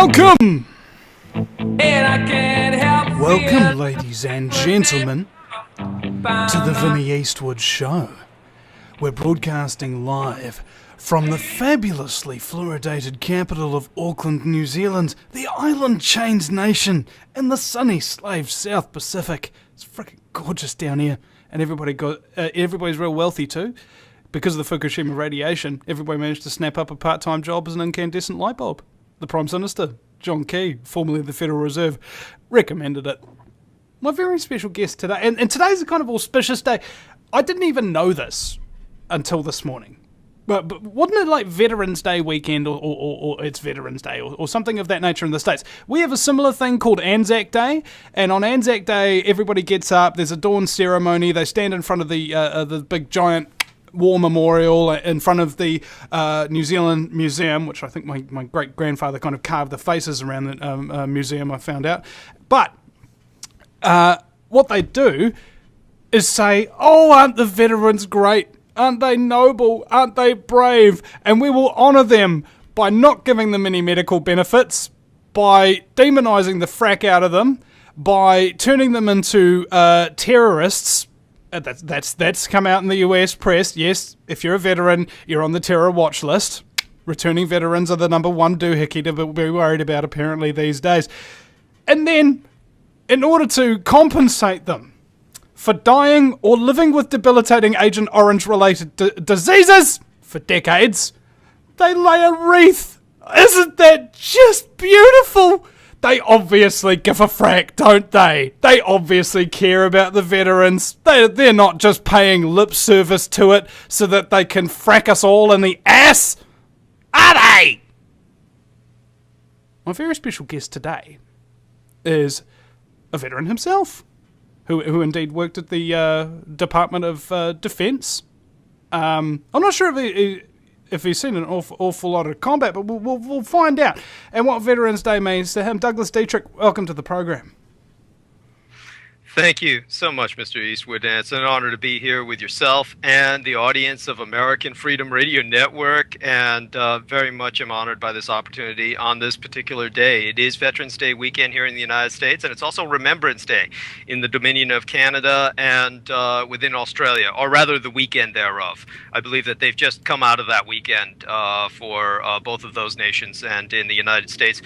Welcome! Welcome, ladies and gentlemen, to the Vinnie Eastwood Show. We're broadcasting live from the fabulously fluoridated capital of Auckland, New Zealand, the island chains nation in the sunny slave South Pacific. It's freaking gorgeous down here, and everybody's real wealthy too. Because of the Fukushima radiation, everybody managed to snap up a part-time job as an incandescent light bulb. The Prime Minister, John Key, formerly of the Federal Reserve, recommended it. My very special guest today, and today's a kind of auspicious day. I didn't even know this until this morning. But wasn't it like Veterans Day weekend or it's Veterans Day or something of that nature in the States? We have a similar thing called Anzac Day, and on Anzac Day, everybody gets up, there's a dawn ceremony, they stand in front of the big giant war memorial in front of the New Zealand Museum, which I think my great-grandfather kind of carved the faces around the museum, I found out. But what they do is say, oh, aren't the veterans great? Aren't they noble? Aren't they brave? And we will honour them by not giving them any medical benefits, by demonising the frack out of them, by turning them into terrorists. That's come out in the US press. Yes, if you're a veteran, you're on the terror watch list. Returning veterans are the number one doohickey to be worried about apparently these days. And then, in order to compensate them for dying or living with debilitating Agent Orange-related diseases for decades, they lay a wreath. Isn't that just beautiful? They obviously give a frack, don't they? They obviously care about the veterans. They're not just paying lip service to it so that they can frack us all in the ass, are they? My very special guest today is a veteran himself, who indeed worked at the Department of Defence. I'm not sure if he's seen an awful lot of combat, but we'll find out. And what Veterans Day means to him. Douglas Dietrich, welcome to the program. Thank you so much, Mr. Eastwood, and it's an honor to be here with yourself and the audience of American Freedom Radio Network, and very much am honored by this opportunity on this particular day. It is Veterans Day weekend here in the United States, and it's also Remembrance Day in the Dominion of Canada and within Australia, or rather the weekend thereof. I believe that they've just come out of that weekend for both of those nations, and in the United States,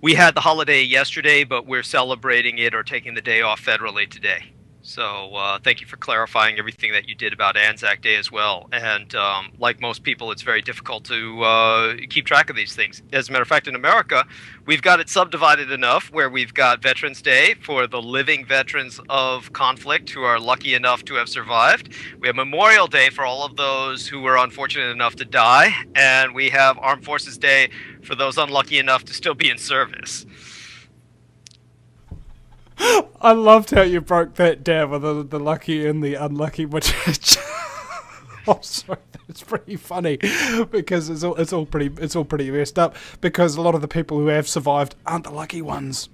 we had the holiday yesterday, but we're celebrating it or taking the day off federally today. So thank you for clarifying everything that you did about Anzac Day as well. And like most people, it's very difficult to keep track of these things. As a matter of fact, in America, we've got it subdivided enough where we've got Veterans Day for the living veterans of conflict who are lucky enough to have survived. We have Memorial Day for all of those who were unfortunate enough to die. And we have Armed Forces Day for those unlucky enough to still be in service. I loved how you broke that down with the lucky and the unlucky, which oh, sorry, it's pretty funny because it's all pretty messed up because a lot of the people who have survived aren't the lucky ones.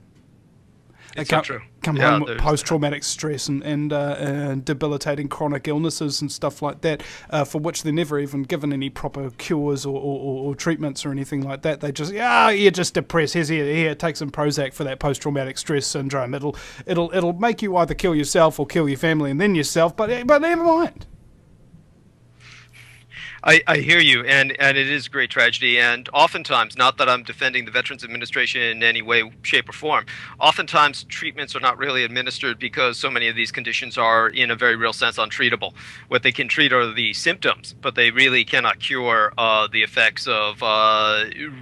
They come home with post-traumatic stress and debilitating chronic illnesses and stuff like that, for which they're never even given any proper cures or treatments or anything like that. They just, you're just depressed. Here, take some Prozac for that post-traumatic stress syndrome. It'll make you either kill yourself or kill your family and then yourself. But never mind. I hear you, and it is a great tragedy, and oftentimes, not that I'm defending the Veterans Administration in any way, shape, or form, oftentimes treatments are not really administered because so many of these conditions are, in a very real sense, untreatable. What they can treat are the symptoms, but they really cannot cure the effects of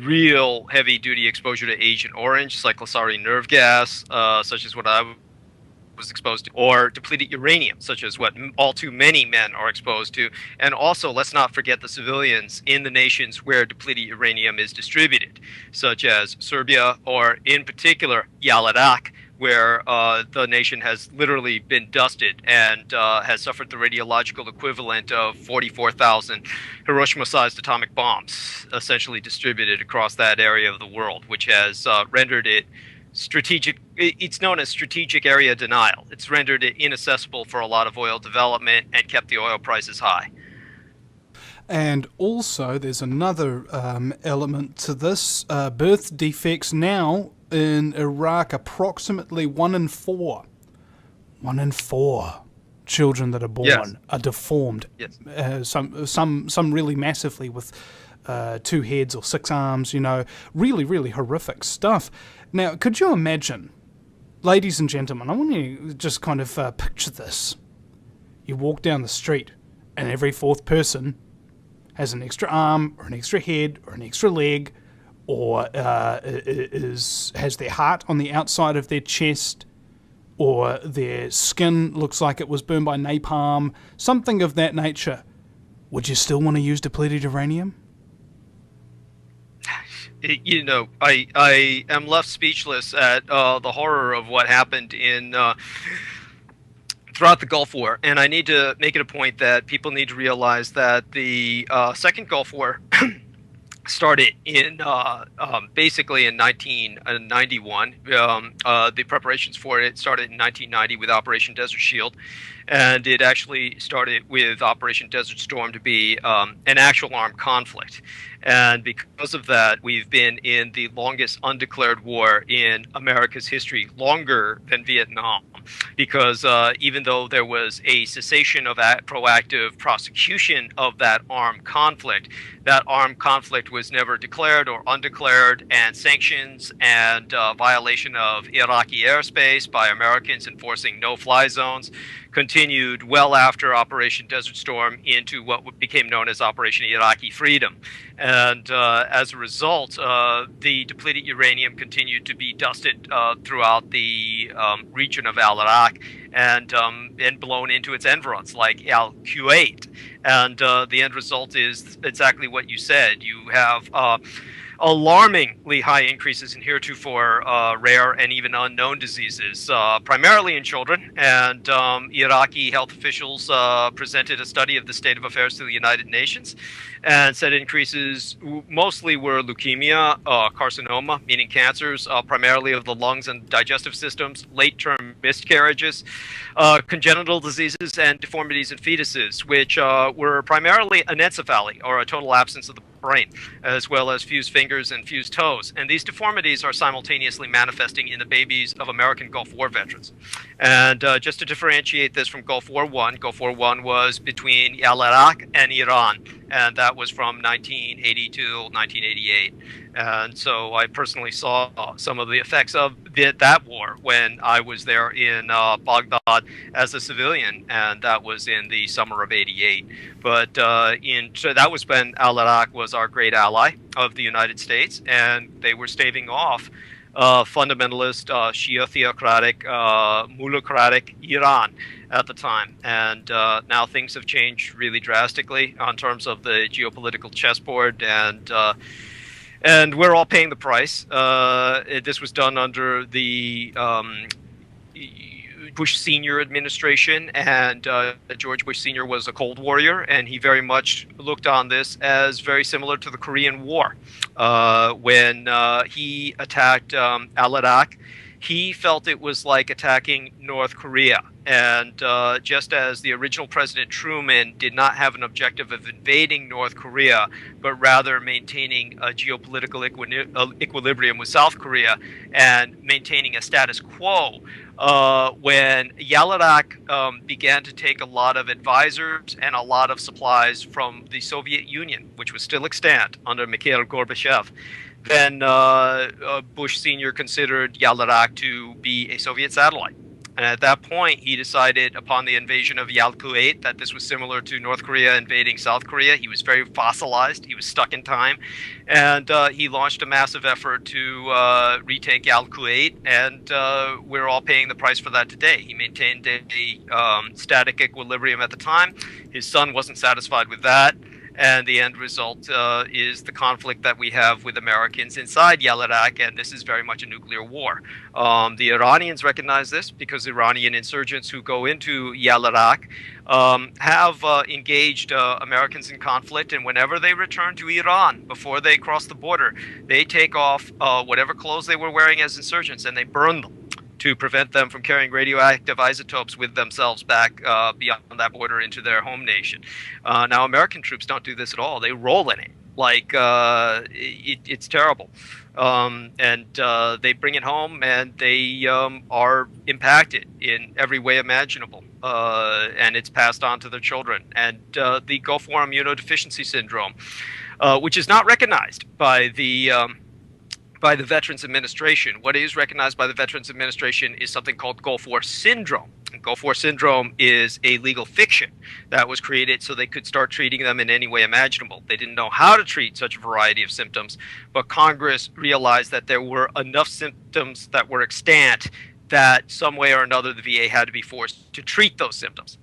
real heavy-duty exposure to Agent Orange, cyclosorine nerve gas, such as what I was exposed to, or depleted uranium, such as what all too many men are exposed to. And also, let's not forget the civilians in the nations where depleted uranium is distributed, such as Serbia, or in particular, Yaladak, where the nation has literally been dusted and has suffered the radiological equivalent of 44,000 Hiroshima-sized atomic bombs, essentially distributed across that area of the world, which has rendered it strategic. It's known as strategic area denial. It's rendered it inaccessible for a lot of oil development and kept the oil prices high. And also, there's another element to this. Birth defects now in Iraq, approximately 1 in 4. 1 in 4 children that are born are deformed. Yes. Some really massively with 2 heads or 6 arms, you know. Really, really horrific stuff. Now, could you imagine, ladies and gentlemen, I want you to just kind of picture this. You walk down the street and every 4th person has an extra arm or an extra head or an extra leg, or has their heart on the outside of their chest, or their skin looks like it was burned by napalm, something of that nature. Would you still want to use depleted uranium? You know, I am left speechless at the horror of what happened in throughout the Gulf War, and I need to make it a point that people need to realize that the Second Gulf War started in basically in 1991. The preparations for it started in 1990 with Operation Desert Shield, and it actually started with Operation Desert Storm to be an actual armed conflict. And because of that, we've been in the longest undeclared war in America's history, longer than Vietnam, because even though there was a cessation of proactive prosecution of that armed conflict was never declared or undeclared, and sanctions and violation of Iraqi airspace by Americans enforcing no-fly zones continued well after Operation Desert Storm into what became known as Operation Iraqi Freedom. And as a result, the depleted uranium continued to be dusted throughout the region of Al-Iraq and blown into its environs, like Al-Kuwait. And the end result is exactly what you said. You have alarmingly high increases in heretofore rare and even unknown diseases, primarily in children. And Iraqi health officials presented a study of the state of affairs to the United Nations and said increases mostly were leukemia, carcinoma, meaning cancers, primarily of the lungs and digestive systems, late-term miscarriages, congenital diseases, and deformities in fetuses, which were primarily anencephaly, or a total absence of the brain, as well as fused fingers and fused toes. And these deformities are simultaneously manifesting in the babies of American Gulf War veterans. And just to differentiate this from Gulf War I, Gulf War I was between Al-Iraq and Iran, and that was from 1980 to 1988. And so I personally saw some of the effects of that war when I was there in Baghdad as a civilian, and that was in the summer of '88. But so that was when Al-Iraq was our great ally of the United States, and they were staving off fundamentalist, Shia theocratic, mullahcratic Iran at the time. And now things have changed really drastically in terms of the geopolitical chessboard, and we're all paying the price. This was done under the Bush Senior administration, and George Bush Senior was a Cold Warrior, and he very much looked on this as very similar to the Korean War. When he attacked Al-Iraq, he felt it was like attacking North Korea. And just as the original President Truman did not have an objective of invading North Korea, but rather maintaining a geopolitical equilibrium with South Korea and maintaining a status quo, when Al-Iraq began to take a lot of advisors and a lot of supplies from the Soviet Union, which was still extant under Mikhail Gorbachev, then Bush Sr. considered Al-Iraq to be a Soviet satellite. And at that point, he decided upon the invasion of Al-Kuwait that this was similar to North Korea invading South Korea. He was very fossilized. He was stuck in time. And he launched a massive effort to retake Al-Kuwait. And we're all paying the price for that today. He maintained a static equilibrium at the time. His son wasn't satisfied with that. And the end result is the conflict that we have with Americans inside Al-Iraq, and this is very much a nuclear war. The Iranians recognize this because Iranian insurgents who go into Al-Iraq have engaged Americans in conflict, and whenever they return to Iran, before they cross the border, they take off whatever clothes they were wearing as insurgents and they burn them to prevent them from carrying radioactive isotopes with themselves back beyond that border into their home nation. Now, American troops don't do this at all. They roll in it. Like, it's terrible. And they bring it home, and they are impacted in every way imaginable. And it's passed on to their children. And the Gulf War immunodeficiency syndrome, which is not recognized by the Veterans Administration. What is recognized by the Veterans Administration is something called Gulf War syndrome. And Gulf War syndrome is a legal fiction that was created so they could start treating them in any way imaginable. They didn't know how to treat such a variety of symptoms, but Congress realized that there were enough symptoms that were extant that some way or another the VA had to be forced to treat those symptoms.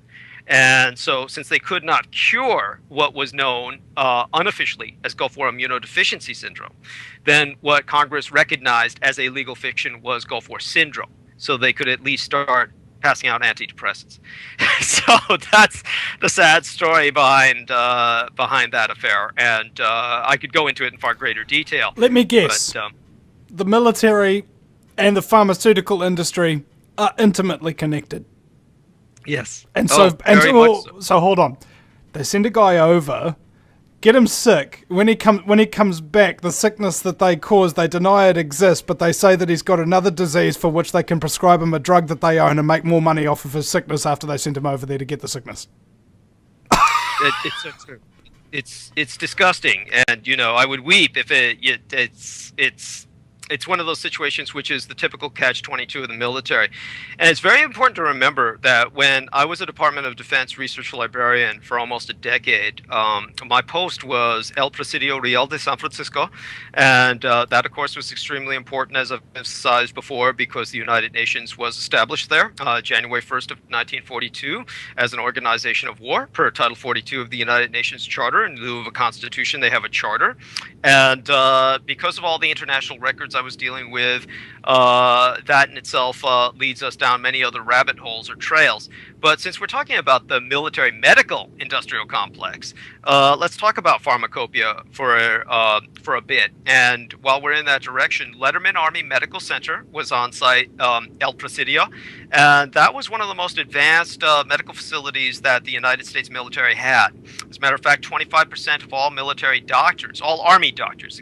And so since they could not cure what was known unofficially as Gulf War immunodeficiency syndrome, then what Congress recognized as a legal fiction was Gulf War syndrome. So they could at least start passing out antidepressants. So that's the sad story behind that affair. And I could go into it in far greater detail. Let me guess. But, the military and the pharmaceutical industry are intimately connected. Yes. And so, so hold on. They send a guy over, get him sick. When he comes back, the sickness that they caused, they deny it exists, but they say that he's got another disease for which they can prescribe him a drug that they own and make more money off of his sickness after they send him over there to get the sickness. It's so true. It's disgusting, and I would weep if it's one of those situations which is the typical catch-22 of the military. And it's very important to remember that when I was a Department of Defense research librarian for almost a decade, my post was El Presidio Real de San Francisco. And that, of course, was extremely important, as I've emphasized before, because the United Nations was established there January 1st of 1942 as an organization of war per Title 42 of the United Nations Charter. In lieu of a constitution, they have a charter. And because of all the international records I was dealing with, that in itself leads us down many other rabbit holes or trails. But since we're talking about the military medical industrial complex, let's talk about pharmacopoeia for a bit. And while we're in that direction, Letterman Army Medical Center was on site, El Presidio, and that was one of the most advanced medical facilities that the United States military had. As a matter of fact, 25% of all military doctors, all Army doctors,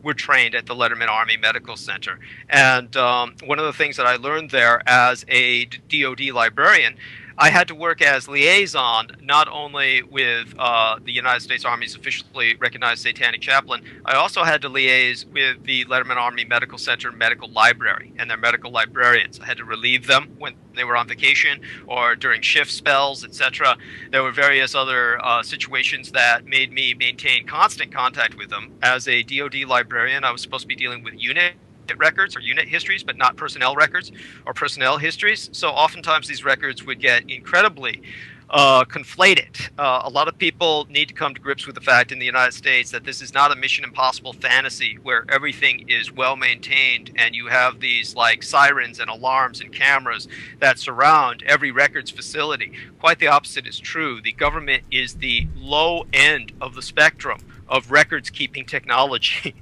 were trained at the Letterman Army Medical Center. And one of the things that I learned there as a DoD librarian, I had to work as liaison not only with the United States Army's officially recognized satanic chaplain, I also had to liaise with the Letterman Army Medical Center Medical Library and their medical librarians. I had to relieve them when they were on vacation or during shift spells, etc. There were various other situations that made me maintain constant contact with them. As a DoD librarian, I was supposed to be dealing with unit records or unit histories, but not personnel records or personnel histories. So oftentimes these records would get incredibly conflated. A lot of people need to come to grips with the fact in the United States that this is not a Mission Impossible fantasy where everything is well maintained and you have these like sirens and alarms and cameras that surround every records facility. Quite the opposite is true. The government is the low end of the spectrum of records keeping technology.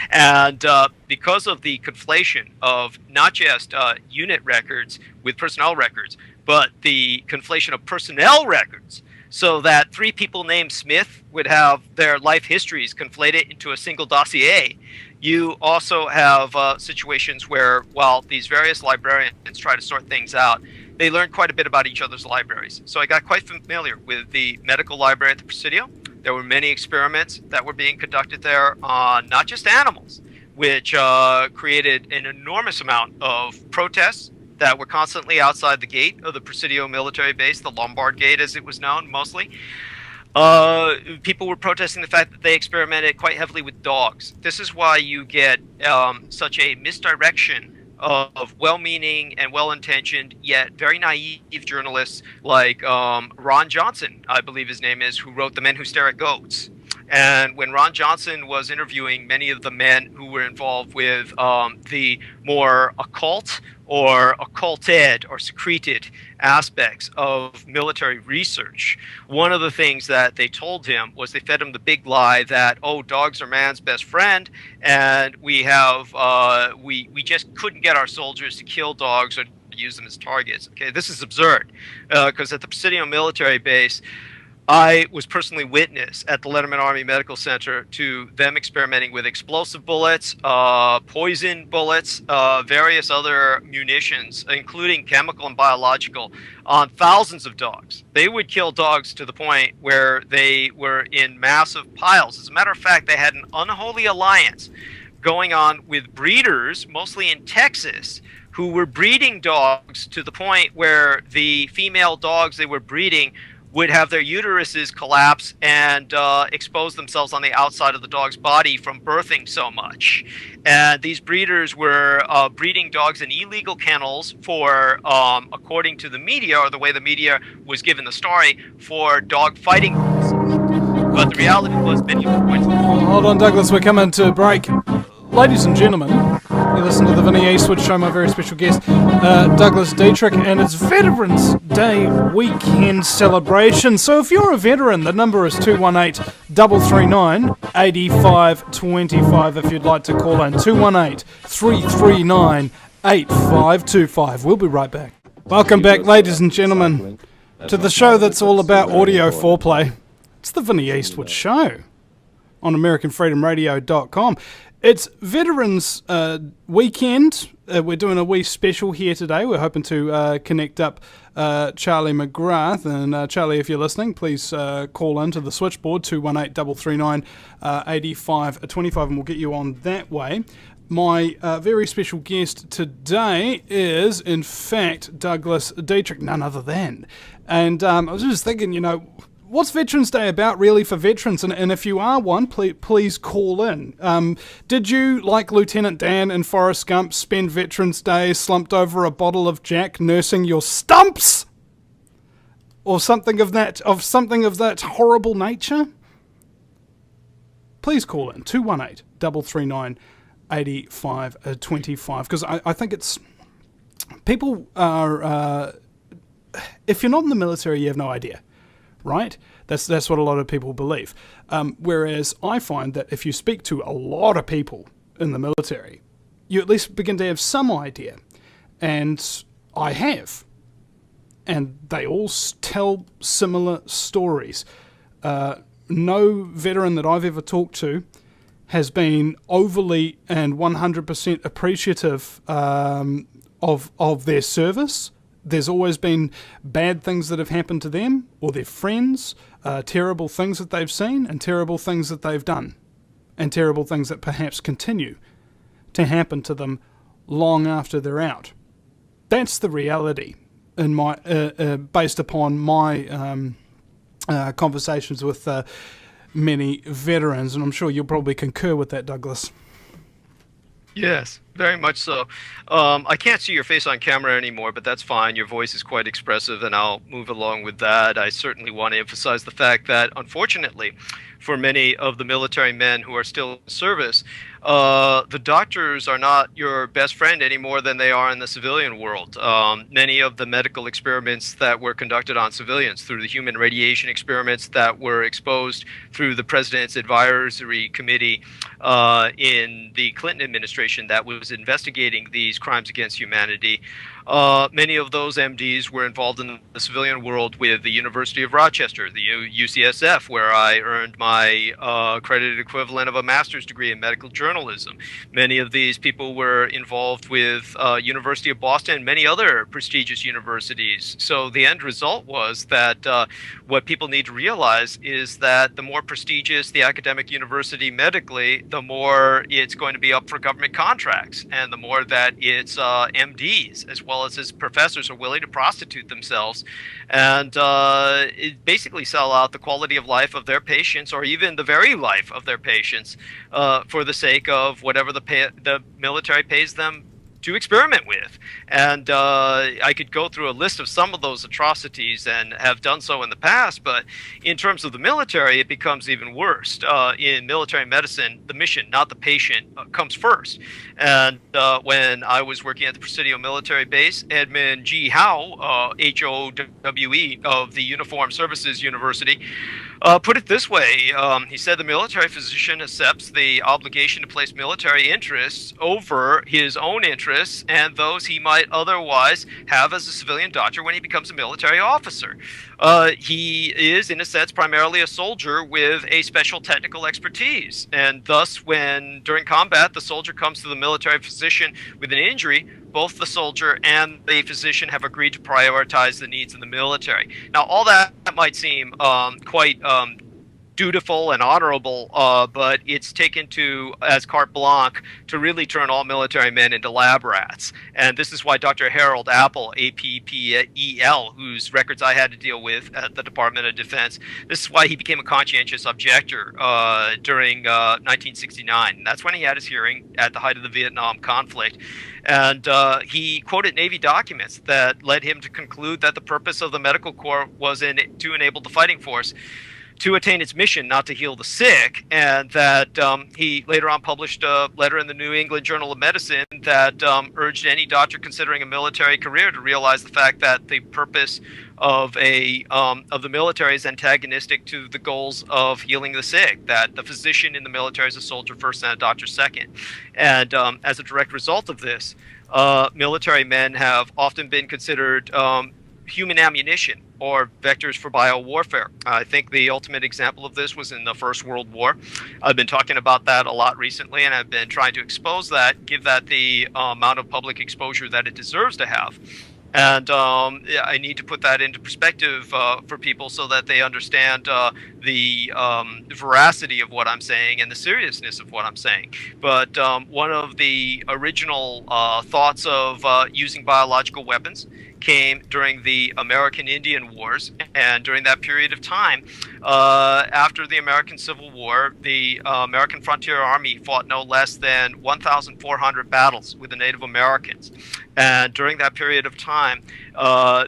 And because of the conflation of not just unit records with personnel records, but the conflation of personnel records, so that 3 people named Smith would have their life histories conflated into a single dossier. You also have situations where, while these various librarians try to sort things out, they learn quite a bit about each other's libraries. So I got quite familiar with the medical library at the Presidio. There were many experiments that were being conducted there on not just animals, which created an enormous amount of protests that were constantly outside the gate of the Presidio military base, the Lombard Gate as it was known mostly. People were protesting the fact that they experimented quite heavily with dogs. This is why you get such a misdirection of well-meaning and well-intentioned yet very naive journalists like Ron Johnson, I believe his name is, who wrote The Men Who Stare at Goats. And when Ron Johnson was interviewing many of the men who were involved with the more occult or occulted or secreted aspects of military research, one of the things that they told him was they fed him the big lie that, oh, dogs are man's best friend, and we just couldn't get our soldiers to kill dogs or use them as targets. Okay, this is absurd, because at the Presidio military base, I was personally witness at the Letterman Army Medical Center to them experimenting with explosive bullets, poison bullets, various other munitions, including chemical and biological, on thousands of dogs. They would kill dogs to the point where they were in massive piles. As a matter of fact, they had an unholy alliance going on with breeders, mostly in Texas, who were breeding dogs to the point where the female dogs they were breeding would have their uteruses collapse and expose themselves on the outside of the dog's body from birthing so much. And these breeders were breeding dogs in illegal kennels for, according to the media, or the way the media was given the story, for dog fighting. But the reality was many of the Hold on, Douglas, we're coming to break. Ladies and gentlemen, you listen to the Vinnie Eastwood Show, my very special guest, Douglas Dietrich, and it's Veterans Day weekend celebration. So if you're a veteran, the number is 218-339-8525 if you'd like to call in. 218-339-8525. We'll be right back. Welcome back, ladies and gentlemen, to the show that's all about audio foreplay. It's the Vinnie Eastwood Show on AmericanFreedomRadio.com. It's Veterans Weekend. We're doing a wee special here today. We're hoping to connect up Charlie McGrath. And Charlie, if you're listening, please call in to the switchboard, 218-339-8525, and we'll get you on that way. My very special guest today is, in fact, Douglas Dietrich, none other than. And I was just thinking, you know, what's Veterans Day about really for veterans? And if you are one, please call in. Did you, like Lieutenant Dan in Forrest Gump, spend Veterans Day slumped over a bottle of Jack nursing your stumps? Or something of that horrible nature? Please call in, 218-339-8525, because I think it's... People are... if you're not in the military, you have no idea. Right? That's what a lot of people believe. Whereas I find that if you speak to a lot of people in the military, you at least begin to have some idea. And I have. And they all tell similar stories. No veteran that I've ever talked to has been overly and 100% appreciative of their service. There's always been bad things that have happened to them or their friends, terrible things that they've seen and terrible things that they've done, and terrible things that perhaps continue to happen to them long after they're out. That's the reality in my, based upon my conversations with many veterans, and I'm sure you'll probably concur with that, Douglas. Yes, very much so. I can't see your face on camera anymore, but that's fine. Your voice is quite expressive, and I'll move along with that. I certainly want to emphasize the fact that, unfortunately, for many of the military men who are still in service, the doctors are not your best friend any more than they are in the civilian world. Many of the medical experiments that were conducted on civilians, through the human radiation experiments that were exposed through the President's Advisory Committee in the Clinton administration that was investigating these crimes against humanity, many of those MDs were involved in the civilian world with the University of Rochester, the UCSF, where I earned my accredited equivalent of a master's degree in medical journalism. Many of these people were involved with University of Boston and many other prestigious universities. So the end result was that what people need to realize is that the more prestigious the academic university medically, the more it's going to be up for government contracts, and the more that its MDs as well as his professors are willing to prostitute themselves and basically sell out the quality of life of their patients, or even the very life of their patients, for the sake of whatever the military pays them to experiment with. And I could go through a list of some of those atrocities and have done so in the past, but in terms of the military, it becomes even worse. In military medicine, the mission, not the patient, comes first. And when I was working at the Presidio military base, Edmund G. Howe, Howe, of the Uniformed Services University, put it this way. He said the military physician accepts the obligation to place military interests over his own interests and those he might otherwise have as a civilian doctor when he becomes a military officer. He is, in a sense, primarily a soldier with a special technical expertise. And thus, when during combat the soldier comes to the military physician with an injury, both the soldier and the physician have agreed to prioritize the needs of the military. Now, all that might seem quite dutiful and honorable, but it's taken to as carte blanche to really turn all military men into lab rats. And this is why Dr. Harold Appel, Appel, whose records I had to deal with at the Department of Defense, this is why he became a conscientious objector during 1969. And that's when he had his hearing at the height of the Vietnam conflict. And he quoted Navy documents that led him to conclude that the purpose of the medical corps was to enable the fighting force to attain its mission, not to heal the sick, and that he later on published a letter in the New England Journal of Medicine that urged any doctor considering a military career to realize the fact that the purpose of the military is antagonistic to the goals of healing the sick, that the physician in the military is a soldier first and a doctor second. And as a direct result of this, military men have often been considered human ammunition or vectors for biowarfare. I think the ultimate example of this was in the First World War. I've been talking about that a lot recently, and I've been trying to expose that, give that the amount of public exposure that it deserves to have. And I need to put that into perspective for people so that they understand the veracity of what I'm saying and the seriousness of what I'm saying. But one of the original thoughts of using biological weapons came during the American Indian Wars, and during that period of time, after the American Civil War, the American Frontier Army fought no less than 1,400 battles with the Native Americans. And during that period of time,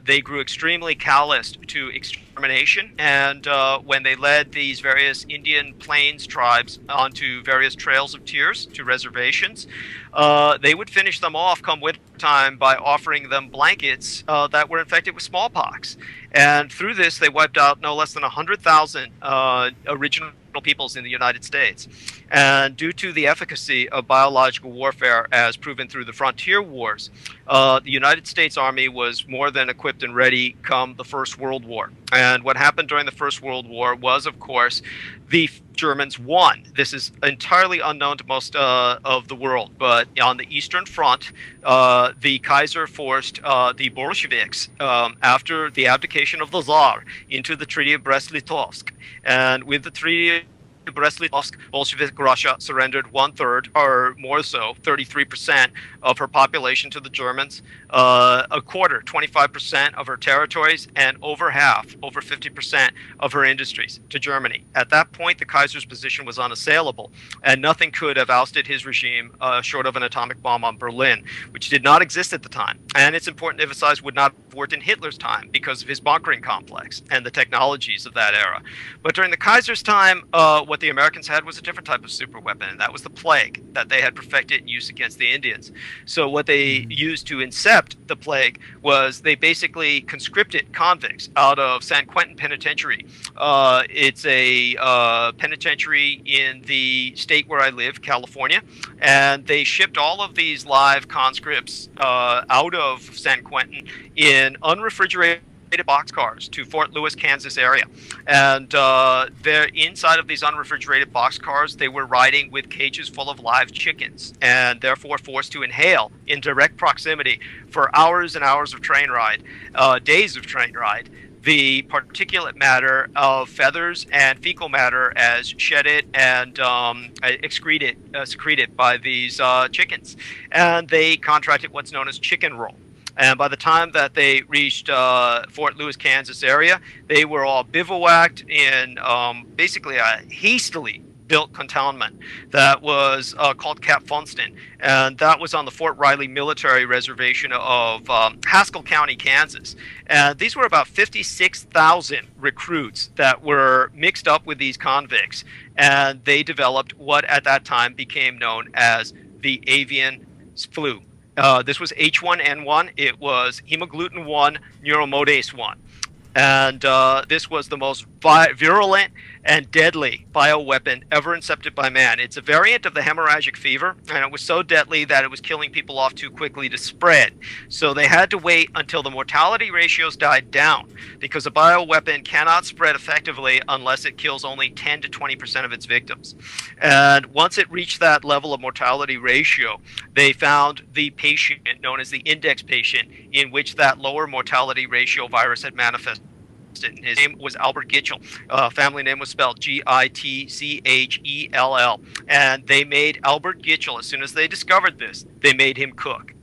they grew extremely calloused to extermination. And when they led these various Indian Plains tribes onto various trails of tears to reservations, they would finish them off come wintertime by offering them blankets that were infected with smallpox. And through this, they wiped out no less than 100,000 original peoples in the United States. And due to the efficacy of biological warfare as proven through the frontier wars, the United States Army was more than equipped and ready come the First World War. And what happened during the First World War was, of course, the Germans won. This is entirely unknown to most of the world, but on the Eastern Front, the Kaiser forced the Bolsheviks, after the abdication of the Tsar, into the Treaty of Brest-Litovsk. And with the Treaty of Brest-Litovsk, Bolshevik Russia surrendered 1/3, or more so, 33% of her population to the Germans, a quarter, 25% of her territories, and over half, over 50% of her industries to Germany. At that point, the Kaiser's position was unassailable, and nothing could have ousted his regime short of an atomic bomb on Berlin, which did not exist at the time. And it's important to emphasize would not have worked in Hitler's time because of his bunkering complex and the technologies of that era. But during the Kaiser's time, what the Americans had was a different type of superweapon, and that was the plague that they had perfected in use against the Indians. So what they used to incept the plague was they basically conscripted convicts out of San Quentin Penitentiary. It's a penitentiary in the state where I live, California, and they shipped all of these live conscripts out of San Quentin in unrefrigerated boxcars to Fort Lewis, Kansas area. And they're inside of these unrefrigerated boxcars. They were riding with cages full of live chickens and therefore forced to inhale in direct proximity for hours and hours of train ride, days of train ride, the particulate matter of feathers and fecal matter as shedded and secreted by these chickens. And they contracted what's known as chicken roll. And by the time that they reached Fort Lewis, Kansas area, they were all bivouacked in basically a hastily built cantonment that was called Cap Funston, and that was on the Fort Riley Military Reservation of Haskell County, Kansas. And these were about 56,000 recruits that were mixed up with these convicts, and they developed what at that time became known as the avian flu. This was H1N1. It was hemagglutinin 1 neuromodase 1. And this was the most virulent and deadly bioweapon ever incepted by man. It's a variant of the hemorrhagic fever, and it was so deadly that it was killing people off too quickly to spread. So they had to wait until the mortality ratios died down, because a bioweapon cannot spread effectively unless it kills only 10 to 20% of its victims. And once it reached that level of mortality ratio, they found the patient known as the index patient, in which that lower mortality ratio virus had manifested. His name was Albert Gitchell. Family name was spelled Gitchell. And they made Albert Gitchell, as soon as they discovered this, they made him cook.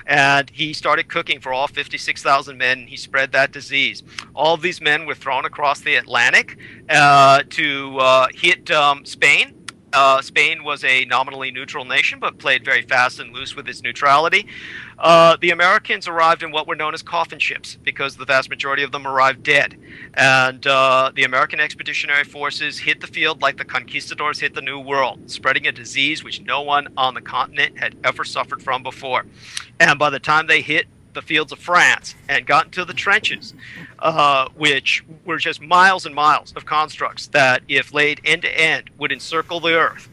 And he started cooking for all 56,000 men, and he spread that disease. All of these men were thrown across the Atlantic to hit Spain. Spain was a nominally neutral nation, but played very fast and loose with its neutrality. The Americans arrived in what were known as coffin ships, because the vast majority of them arrived dead. And the American Expeditionary Forces hit the field like the conquistadors hit the New World, spreading a disease which no one on the continent had ever suffered from before. And by the time they hit the fields of France and got into the trenches, which were just miles and miles of constructs that, if laid end to end, would encircle the earth.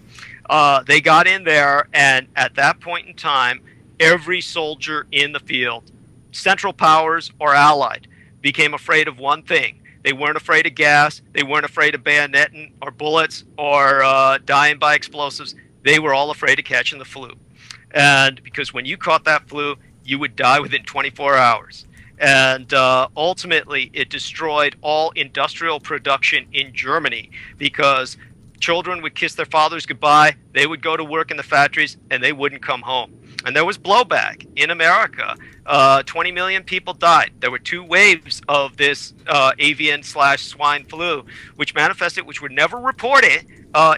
They got in there, and at that point in time, every soldier in the field, Central Powers or Allied, became afraid of one thing. They weren't afraid of gas. They weren't afraid of bayoneting or bullets or dying by explosives. They were all afraid of catching the flu. And because when you caught that flu, you would die within 24 hours. And ultimately, it destroyed all industrial production in Germany, because children would kiss their fathers goodbye, they would go to work in the factories, and they wouldn't come home. And there was blowback in America. 20 million people died. There were 2 waves of this avian/swine flu, which manifested, which were never reported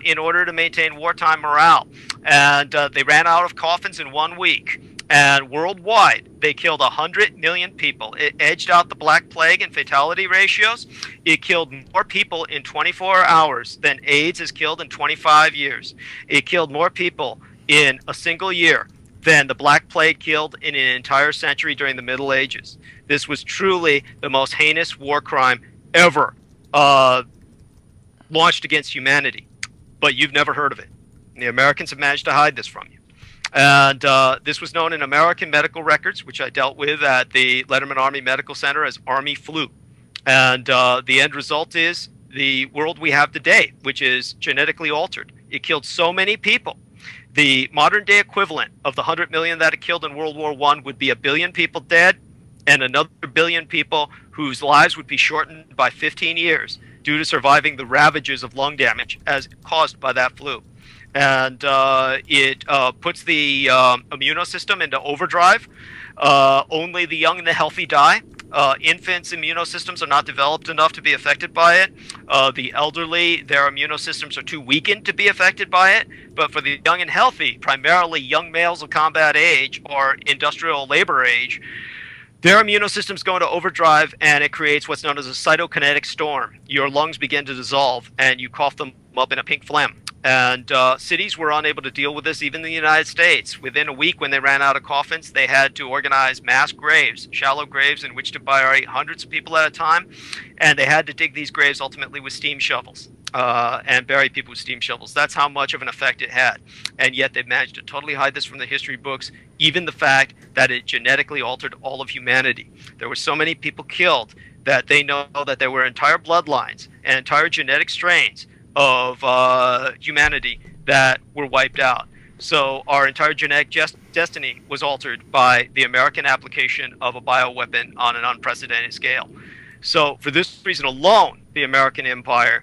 in order to maintain wartime morale. And they ran out of coffins in 1 week. And worldwide, they killed 100 million people. It edged out the Black Plague in fatality ratios. It killed more people in 24 hours than AIDS has killed in 25 years. It killed more people in a single year than the Black Plague killed in an entire century during the Middle Ages. This was truly the most heinous war crime ever launched against humanity. But you've never heard of it. The Americans have managed to hide this from you. And this was known in American medical records, which I dealt with at the Letterman Army Medical Center, as Army flu. And the end result is the world we have today, which is genetically altered. It killed so many people. The modern day equivalent of the 100 million that it killed in World War I would be 1 billion people dead, and another 1 billion people whose lives would be shortened by 15 years due to surviving the ravages of lung damage as caused by that flu. And it puts the immunosystem into overdrive. Only the young and the healthy die. Infants' immunosystems are not developed enough to be affected by it. The elderly, their immunosystems are too weakened to be affected by it. But for the young and healthy, primarily young males of combat age or industrial labor age, their immune systems go into overdrive, and it creates what's known as a cytokinetic storm. Your lungs begin to dissolve, and you cough them up in a pink phlegm. And cities were unable to deal with this, even in the United States. Within a week, when they ran out of coffins, they had to organize mass graves, shallow graves in which to bury hundreds of people at a time. And they had to dig these graves ultimately with steam shovels and bury people with steam shovels. That's how much of an effect it had. And yet they've managed to totally hide this from the history books, even the fact that it genetically altered all of humanity. There were so many people killed that they know that there were entire bloodlines and entire genetic strains of humanity that were wiped out. So our entire genetic destiny was altered by the American application of a bioweapon on an unprecedented scale. So for this reason alone, the American empire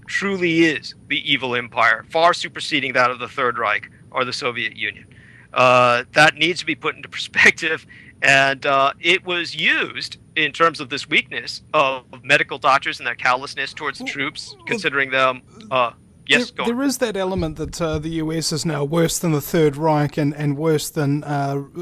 truly is the evil empire, far superseding that of the Third Reich or the Soviet Union. That needs to be put into perspective, and it was used in terms of this weakness of medical doctors and their callousness towards the troops, considering them Yes, go on. There is that element that the US is now worse than the Third Reich and worse than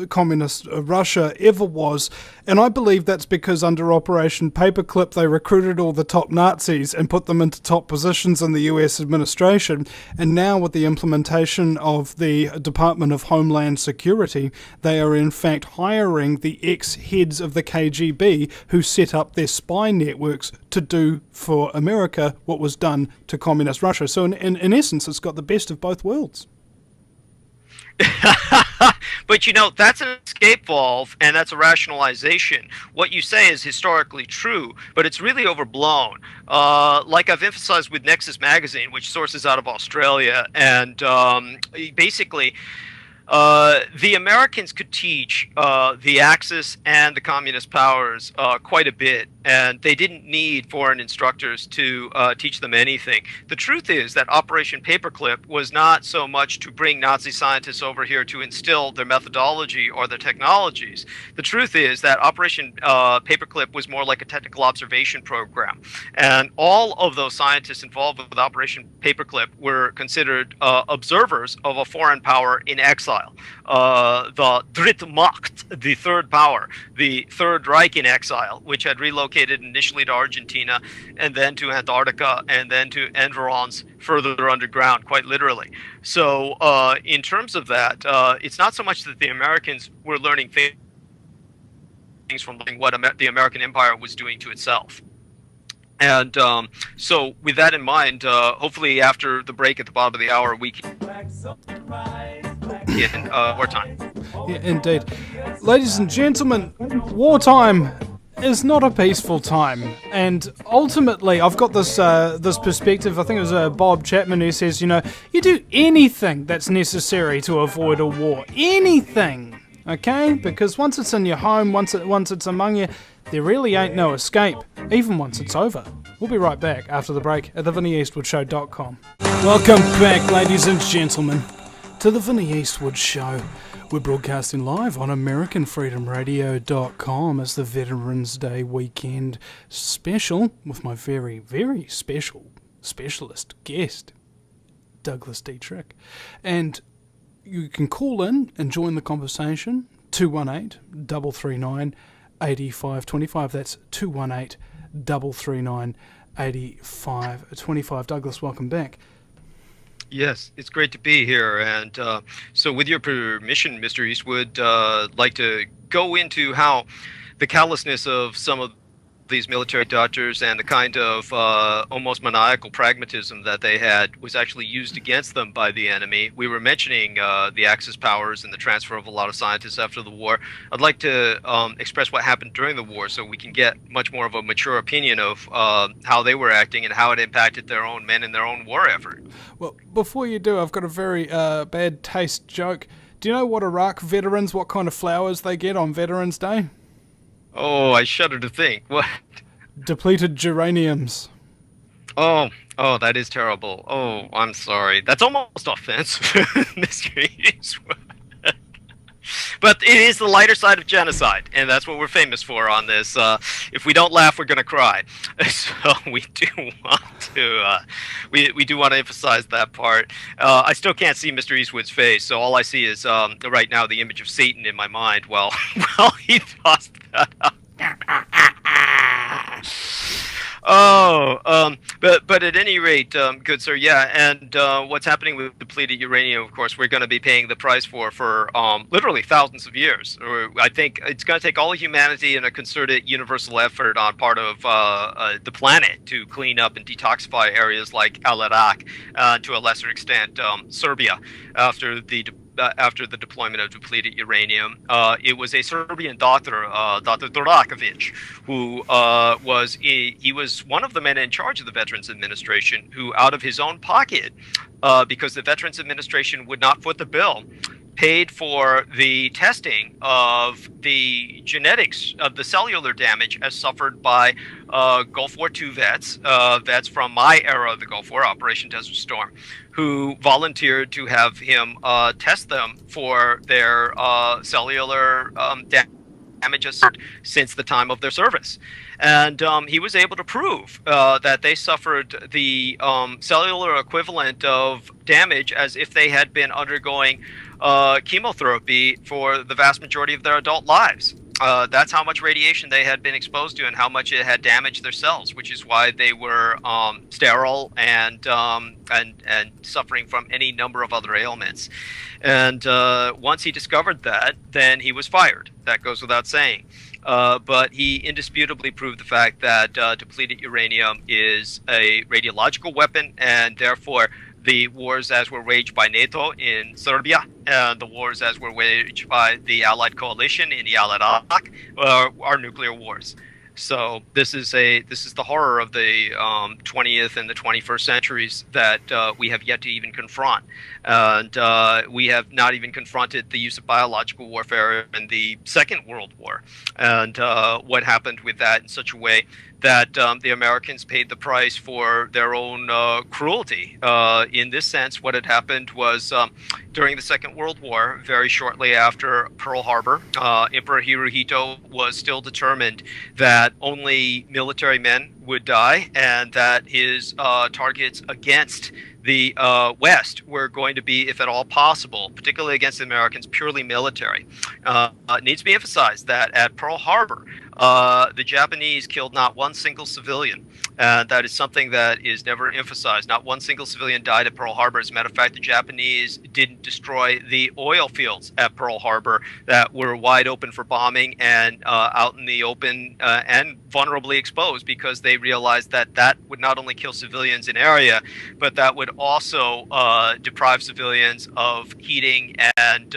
communist Russia ever was. And I believe that's because under Operation Paperclip, they recruited all the top Nazis and put them into top positions in the US administration. And now with the implementation of the Department of Homeland Security, they are in fact hiring the ex-heads of the KGB who set up their spy networks to do for America what was done to communist Russia. So in essence, it's got the best of both worlds. But you know, that's an escape valve, and that's a rationalization. What you say is historically true, but it's really overblown. Like I've emphasized with Nexus Magazine, which sources out of Australia, and basically the Americans could teach the Axis and the communist powers quite a bit, and they didn't need foreign instructors to teach them anything. The truth is that Operation Paperclip was not so much to bring Nazi scientists over here to instill their methodology or their technologies. The truth is that Operation Paperclip was more like a technical observation program, and all of those scientists involved with Operation Paperclip were considered observers of a foreign power in exile. The Dritte Macht, the third power, the Third Reich in exile, which had relocated initially to Argentina and then to Antarctica and then to Environs further underground, quite literally. So in terms of that, it's not so much that the Americans were learning things from what the American Empire was doing to itself. And so with that in mind, hopefully after the break at the bottom of the hour, we can get more time. Yeah, indeed. Ladies and gentlemen, wartime is not a peaceful time, and ultimately I've got this this perspective. I think it was Bob Chapman who says, you know, you do anything that's necessary to avoid a war. Anything, okay? Because once it's in your home, once it's among you, there really ain't no escape, even once it's over. We'll be right back after the break at thevinnieeastwoodshow.com. Welcome back, ladies and gentlemen, to the Vinnie Eastwood Show. We're broadcasting live on AmericanFreedomRadio.com as the Veterans Day weekend special with my very, very specialist guest, Douglas Dietrich. And you can call in and join the conversation, 218-339-8525. That's 218-339-8525. Douglas, welcome back. Yes, it's great to be here. And so with your permission, Mr. Eastwood, I'd like to go into how the callousness of some of these military doctors and the kind of almost maniacal pragmatism that they had was actually used against them by the enemy. We were mentioning the Axis powers and the transfer of a lot of scientists after the war. I'd like to express what happened during the war so we can get much more of a mature opinion of how they were acting and how it impacted their own men in their own war effort. Well, before you do, I've got a very bad taste joke. Do you know what Iraq veterans, what kind of flowers they get on Veterans Day? Oh, I shudder to think. What? Depleted geraniums. Oh, that is terrible. Oh, I'm sorry. That's almost offensive, Mr. Eastwood. But it is the lighter side of genocide, and that's what we're famous for on this. If we don't laugh, we're going to cry. So we do want to we do want to emphasize that part. I still can't see Mr. Eastwood's face, so all I see is right now the image of Satan in my mind. Well, he tossed that out. But at any rate, good sir, yeah, and what's happening with depleted uranium, of course, we're going to be paying the price for literally thousands of years. I think it's going to take all of humanity in a concerted universal effort on part of the planet to clean up and detoxify areas like Al-Iraq, to a lesser extent Serbia, after the deployment of depleted uranium. It was a Serbian doctor, Dr. Durakovic, who he was one of the men in charge of the Veterans Administration who, out of his own pocket, because the Veterans Administration would not foot the bill, paid for the testing of the genetics of the cellular damage as suffered by Gulf War II vets, vets from my era of the Gulf War, Operation Desert Storm, who volunteered to have him test them for their cellular damage since the time of their service. And he was able to prove that they suffered the cellular equivalent of damage as if they had been undergoing chemotherapy for the vast majority of their adult lives. That's how much radiation they had been exposed to and how much it had damaged their cells, which is why they were sterile and suffering from any number of other ailments. And once he discovered that, then he was fired. That goes without saying. But he indisputably proved the fact that depleted uranium is a radiological weapon, and therefore the wars as were waged by NATO in Serbia and the wars as were waged by the Allied coalition in the Allied Iraq are nuclear wars. So this is the horror of the 20th and the 21st centuries that we have yet to even confront, and we have not even confronted the use of biological warfare in the Second World War, and what happened with that in such a way that the Americans paid the price for their own cruelty. In this sense, what had happened was during the Second World War, very shortly after Pearl Harbor, Emperor Hirohito was still determined that only military men would die and that his targets against the West were going to be, if at all possible, particularly against the Americans, purely military. It needs to be emphasized that at Pearl Harbor, the Japanese killed not one single civilian. That is something that is never emphasized. Not one single civilian died at Pearl Harbor. As a matter of fact, the Japanese didn't destroy the oil fields at Pearl Harbor that were wide open for bombing and out in the open and vulnerably exposed, because they realized that that would not only kill civilians in area, but that would also deprive civilians of heating and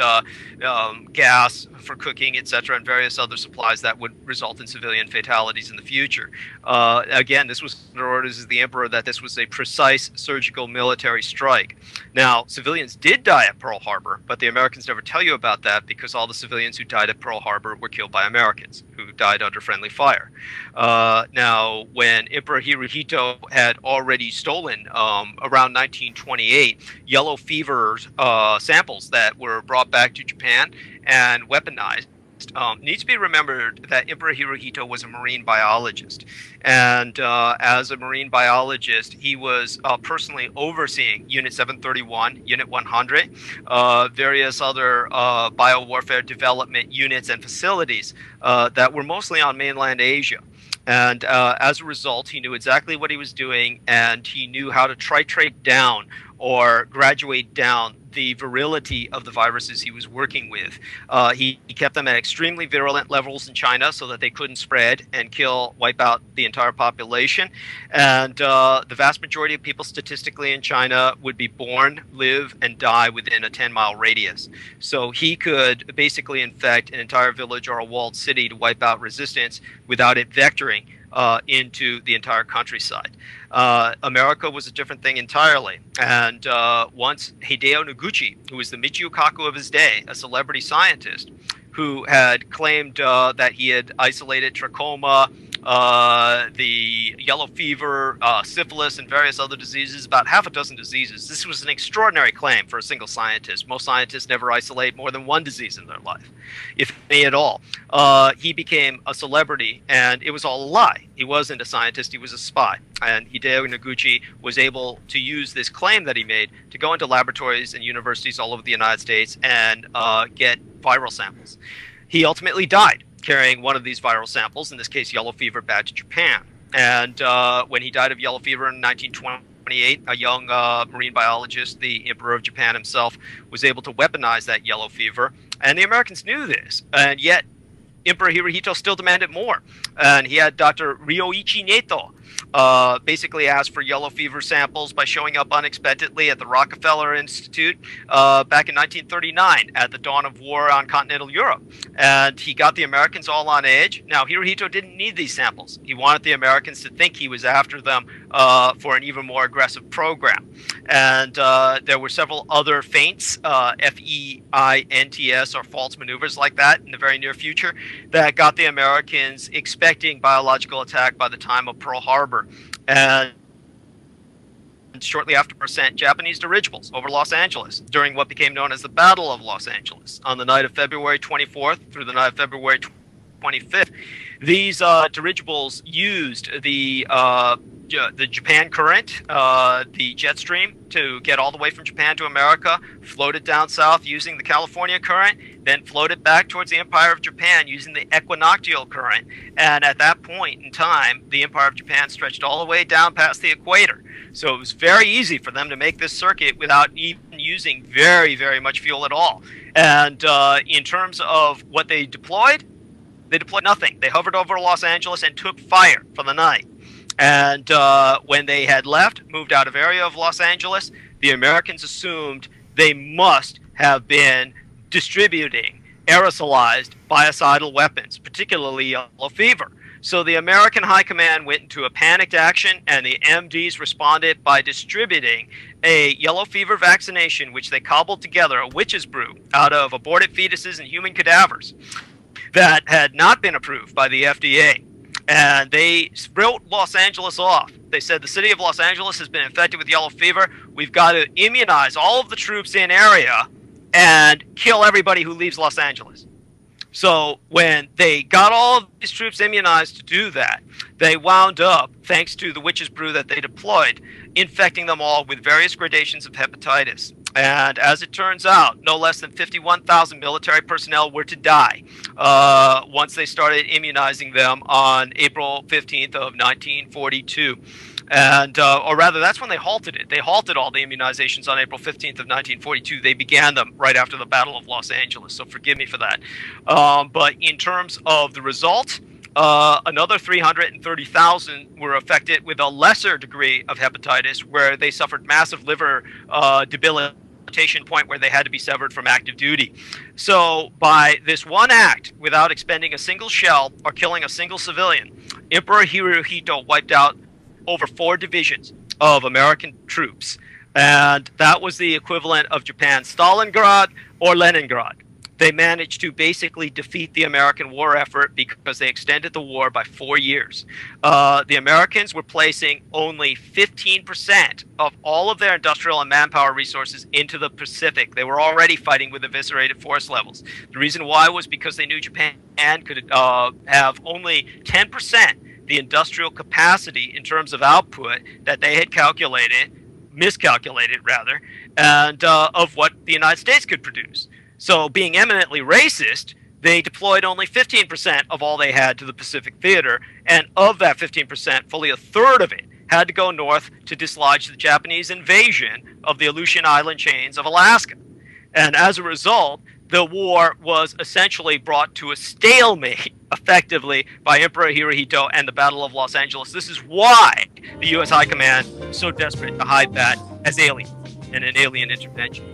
gas for cooking, etc., and various other supplies that would result in civilian fatalities in the future. Again, this was under orders of the emperor that this was a precise surgical military strike. Now, civilians did die at Pearl Harbor, but the Americans never tell you about that because all the civilians who died at Pearl Harbor were killed by Americans who died under friendly fire. Now, when Emperor Hirohito had already stolen around 1928 yellow fever samples that were brought back to Japan and weaponized, needs to be remembered that Emperor Hirohito was a marine biologist, and as a marine biologist, he was personally overseeing Unit 731, Unit 100, various other biowarfare development units and facilities that were mostly on mainland Asia. And as a result, he knew exactly what he was doing, and he knew how to titrate down or graduate down the virility of the viruses he was working with. He kept them at extremely virulent levels in China so that they couldn't spread and wipe out the entire population. And the vast majority of people statistically in China would be born, live, and die within a 10-mile radius. So he could basically infect an entire village or a walled city to wipe out resistance without it vectoring into the entire countryside. America was a different thing entirely. And once Hideo Noguchi, who was the Michio Kaku of his day, a celebrity scientist, who had claimed that he had isolated trachoma, the yellow fever, syphilis, and various other diseases, about half a dozen diseases. This was an extraordinary claim for a single scientist. Most scientists never isolate more than one disease in their life, if any at all. He became a celebrity, and it was all a lie. He wasn't a scientist, he was a spy. And Hideo Noguchi was able to use this claim that he made to go into laboratories and universities all over the United States and get viral samples. He ultimately died carrying one of these viral samples, in this case yellow fever, back to Japan. And when he died of yellow fever in 1928, a young marine biologist, the Emperor of Japan himself, was able to weaponize that yellow fever. And the Americans knew this, and yet Emperor Hirohito still demanded more. And he had Dr. Ryoichi Neto basically asked for yellow fever samples by showing up unexpectedly at the Rockefeller Institute back in 1939 at the dawn of war on continental Europe. And he got the Americans all on edge. Now, Hirohito didn't need these samples. He wanted the Americans to think he was after them for an even more aggressive program. And there were several other feints, FEINTS, or false maneuvers like that in the very near future, that got the Americans expecting biological attack by the time of Pearl Harbor. And shortly after, sent Japanese dirigibles over Los Angeles during what became known as the Battle of Los Angeles on the night of February 24th through the night of February 25th, these dirigibles used the Japan current, the jet stream, to get all the way from Japan to America, floated down south using the California current, then floated back towards the Empire of Japan using the equinoctial current. And at that point in time, the Empire of Japan stretched all the way down past the equator. So it was very easy for them to make this circuit without even using very, very much fuel at all. And in terms of what they deployed nothing. They hovered over Los Angeles and took fire for the night. And when they had left, moved out of area of Los Angeles, the Americans assumed they must have been distributing aerosolized biocidal weapons, particularly yellow fever. So the American High Command went into a panicked action, and the MDs responded by distributing a yellow fever vaccination, which they cobbled together, a witch's brew, out of aborted fetuses and human cadavers that had not been approved by the FDA. And they wrote Los Angeles off. They said the city of Los Angeles has been infected with yellow fever. We've got to immunize all of the troops in area and kill everybody who leaves Los Angeles. So when they got all of these troops immunized to do that, they wound up, thanks to the witch's brew that they deployed, infecting them all with various gradations of hepatitis. And as it turns out, no less than 51,000 military personnel were to die once they started immunizing them on April 15th of 1942. And, or rather, that's when they halted it. They halted all the immunizations on April 15th of 1942. They began them right after the Battle of Los Angeles, so forgive me for that. But in terms of the result, another 330,000 were affected with a lesser degree of hepatitis, where they suffered massive liver debilitation point where they had to be severed from active duty. So by this one act, without expending a single shell or killing a single civilian, Emperor Hirohito wiped out over 4 divisions of American troops. And that was the equivalent of Japan's Stalingrad or Leningrad. They managed to basically defeat the American war effort because they extended the war by 4 years. The Americans were placing only 15% of all of their industrial and manpower resources into the Pacific. They were already fighting with eviscerated force levels. The reason why was because they knew Japan could have only 10% the industrial capacity in terms of output that they had miscalculated rather, and of what the United States could produce. So being eminently racist, they deployed only 15% of all they had to the Pacific theater, and of that 15%, fully a third of it had to go north to dislodge the Japanese invasion of the Aleutian Island chains of Alaska. And as a result, the war was essentially brought to a stalemate, effectively, by Emperor Hirohito and the Battle of Los Angeles. This is why the U.S. High Command is so desperate to hide that as alien and an alien intervention.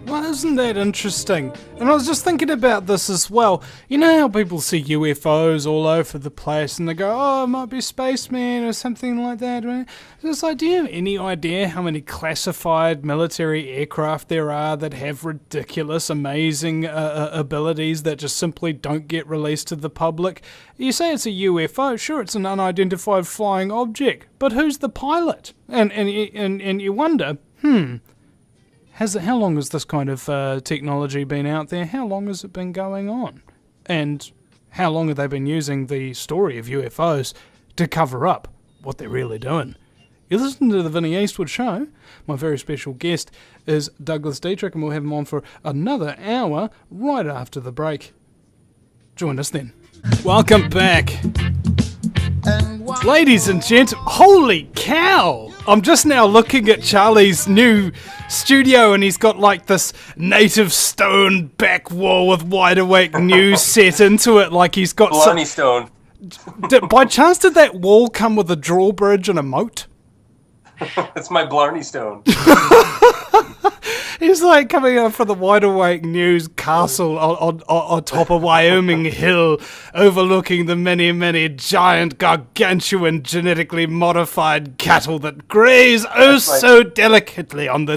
Well, isn't that interesting? And I was just thinking about this as well. You know how people see UFOs all over the place and they go, oh, it might be spaceman or something like that. It's like, do you have any idea how many classified military aircraft there are that have ridiculous, amazing abilities that just simply don't get released to the public? You say it's a UFO, sure, it's an unidentified flying object, but who's the pilot? And you wonder, how long has this kind of technology been out there? How long has it been going on? And how long have they been using the story of UFOs to cover up what they're really doing? You listen to the Vinnie Eastwood Show. My very special guest is Douglas Dietrich, and we'll have him on for another hour right after the break. Join us then. Welcome back. Ladies and gents, holy cow! I'm just now looking at Charlie's new studio and he's got like this native stone back wall with Wide Awake News set into it, like he's got Blarney Stone. By chance did that wall come with a drawbridge and a moat? It's my Blarney Stone. He's like coming up from the Wide Awake News castle on top of Wyoming Hill, overlooking the many, many giant, gargantuan, genetically modified cattle that graze so delicately on the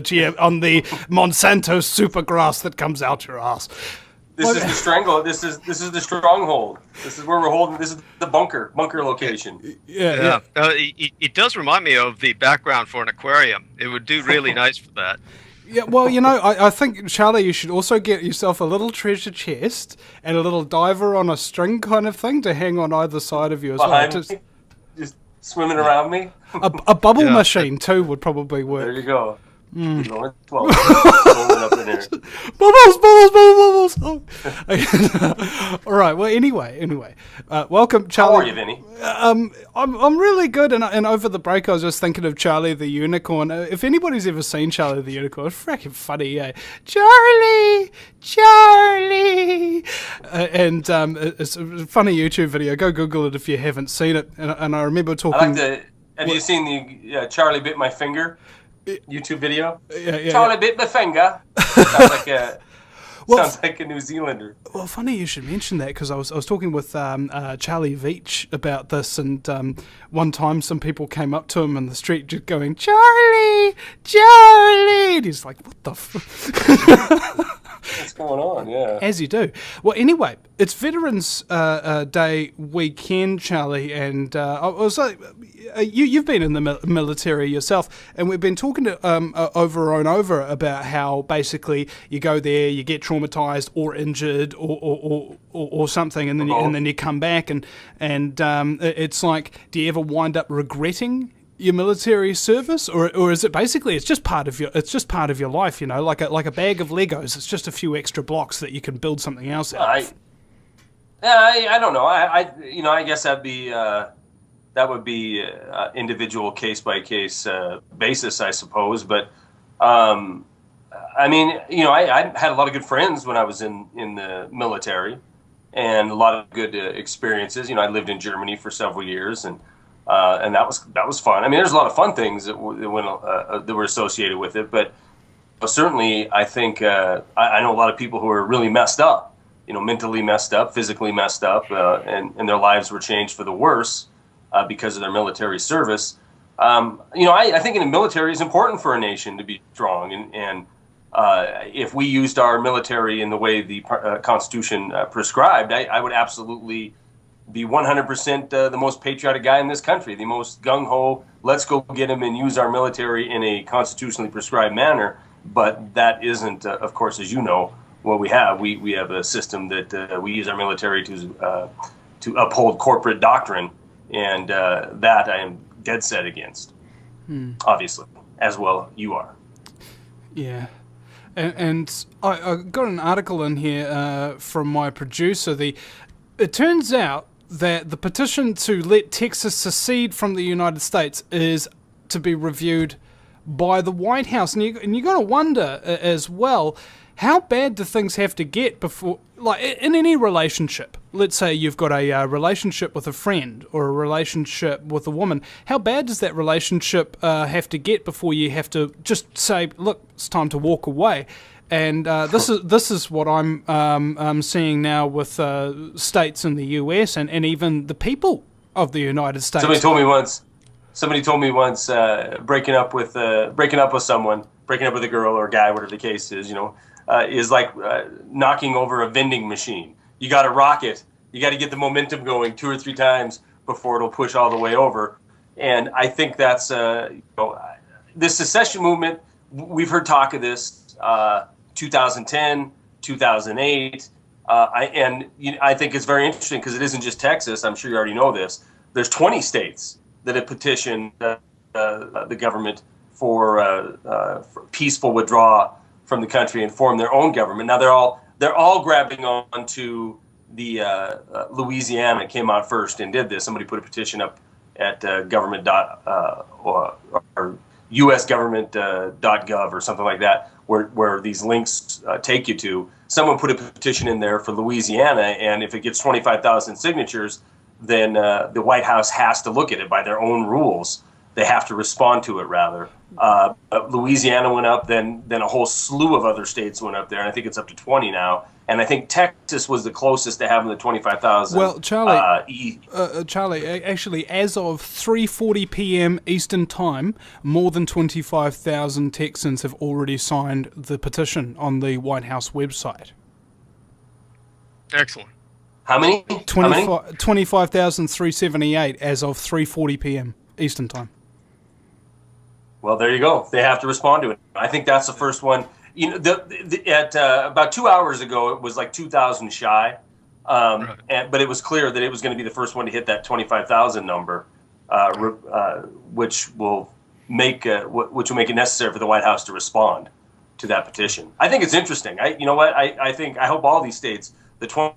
Monsanto supergrass that comes out your ass. This is the strangle. This is the stronghold. This is where we're holding. This is the bunker location. Yeah. It does remind me of the background for an aquarium. It would do really nice for that. Yeah, well, I think, Charlie, you should also get yourself a little treasure chest and a little diver on a string kind of thing to hang on either side of you as Behind well. me? Just swimming around me? A bubble machine, too, would probably work. There you go. Keep going. Well, up in here. Bubbles. Oh. All right. Well, anyway. Welcome, Charlie. How are you, Vinny? I'm really good. And over the break, I was just thinking of Charlie the Unicorn. If anybody's ever seen Charlie the Unicorn, it's freaking funny, eh? Charlie. And it's a funny YouTube video. Go Google it if you haven't seen it. And I remember talking. Have you seen the Charlie Bit My Finger YouTube video? Yeah. Charlie bit my finger. Sounds like a New Zealander. Well, funny you should mention that, because I was talking with Charlie Veach about this, and one time some people came up to him in the street just going, Charlie! And he's like, what the What's going on? Yeah. As you do. Well, anyway, it's Veterans Day weekend, Charlie, and I was like, you've been in the military yourself, and we've been talking over and over about how basically you go there, you get traumatized or injured or something, and then you come back, and it's like, do you ever wind up regretting your military service, or is it basically it's just part of your life, like a bag of Legos? It's just a few extra blocks that you can build something else out of. I don't know. I guess that would be individual case by case basis, I suppose. But I had a lot of good friends when I was in the military, and a lot of good experiences. I lived in Germany for several years, and that was fun. I mean, there's a lot of fun things that were associated with it, but certainly I think I know a lot of people who are really messed up, mentally messed up, physically messed up, and their lives were changed for the worse because of their military service. I think in the military is important for a nation to be strong, and if we used our military in the way the Constitution prescribed, I would absolutely be 100% the most patriotic guy in this country, the most gung-ho, let's go get him and use our military in a constitutionally prescribed manner. But that isn't, of course, as you know, what we have. We have a system that we use our military to uphold corporate doctrine, and that I am dead set against, obviously, as well you are. Yeah. And I got an article in here from my producer. It turns out that the petition to let Texas secede from the United States is to be reviewed by the White House. And you got to wonder as well, how bad do things have to get before, like in any relationship, let's say you've got a relationship with a friend or a relationship with a woman, how bad does that relationship have to get before you have to just say, look, it's time to walk away? And this is what I'm seeing now with states in the US and even the people of the United States. Somebody told me once breaking up with someone, breaking up with a girl or a guy, whatever the case is, is like knocking over a vending machine. You got to rock it. You got to get the momentum going 2 or 3 times before it'll push all the way over. And I think that's this secession movement. We've heard talk of this. 2010, 2008, I think it's very interesting because it isn't just Texas. I'm sure you already know this. There's 20 states that have petitioned the government for peaceful withdrawal from the country and form their own government. Now they're all grabbing on to the Louisiana came out first and did this. Somebody put a petition up at government or usgovernment.gov or something like that, where these links take you to. Someone put a petition in there for Louisiana, and if it gets 25,000 signatures, then the White House has to look at it by their own rules. They have to respond to it, rather. Louisiana went up, then a whole slew of other states went up there, and I think it's up to 20 now. And I think Texas was the closest to having the 25,000. Well, Charlie, actually, as of 3:40 p.m. Eastern Time, more than 25,000 Texans have already signed the petition on the White House website. Excellent. How many? 25,378 as of 3:40 p.m. Eastern Time. Well, there you go. They have to respond to it. I think that's the first one. You know, at about 2 hours ago, it was like 2,000 shy, Right. but it was clear that it was going to be the first one to hit that 25,000 number, which will make it necessary for the White House to respond to that petition. I think it's interesting. You know what? I hope all these states,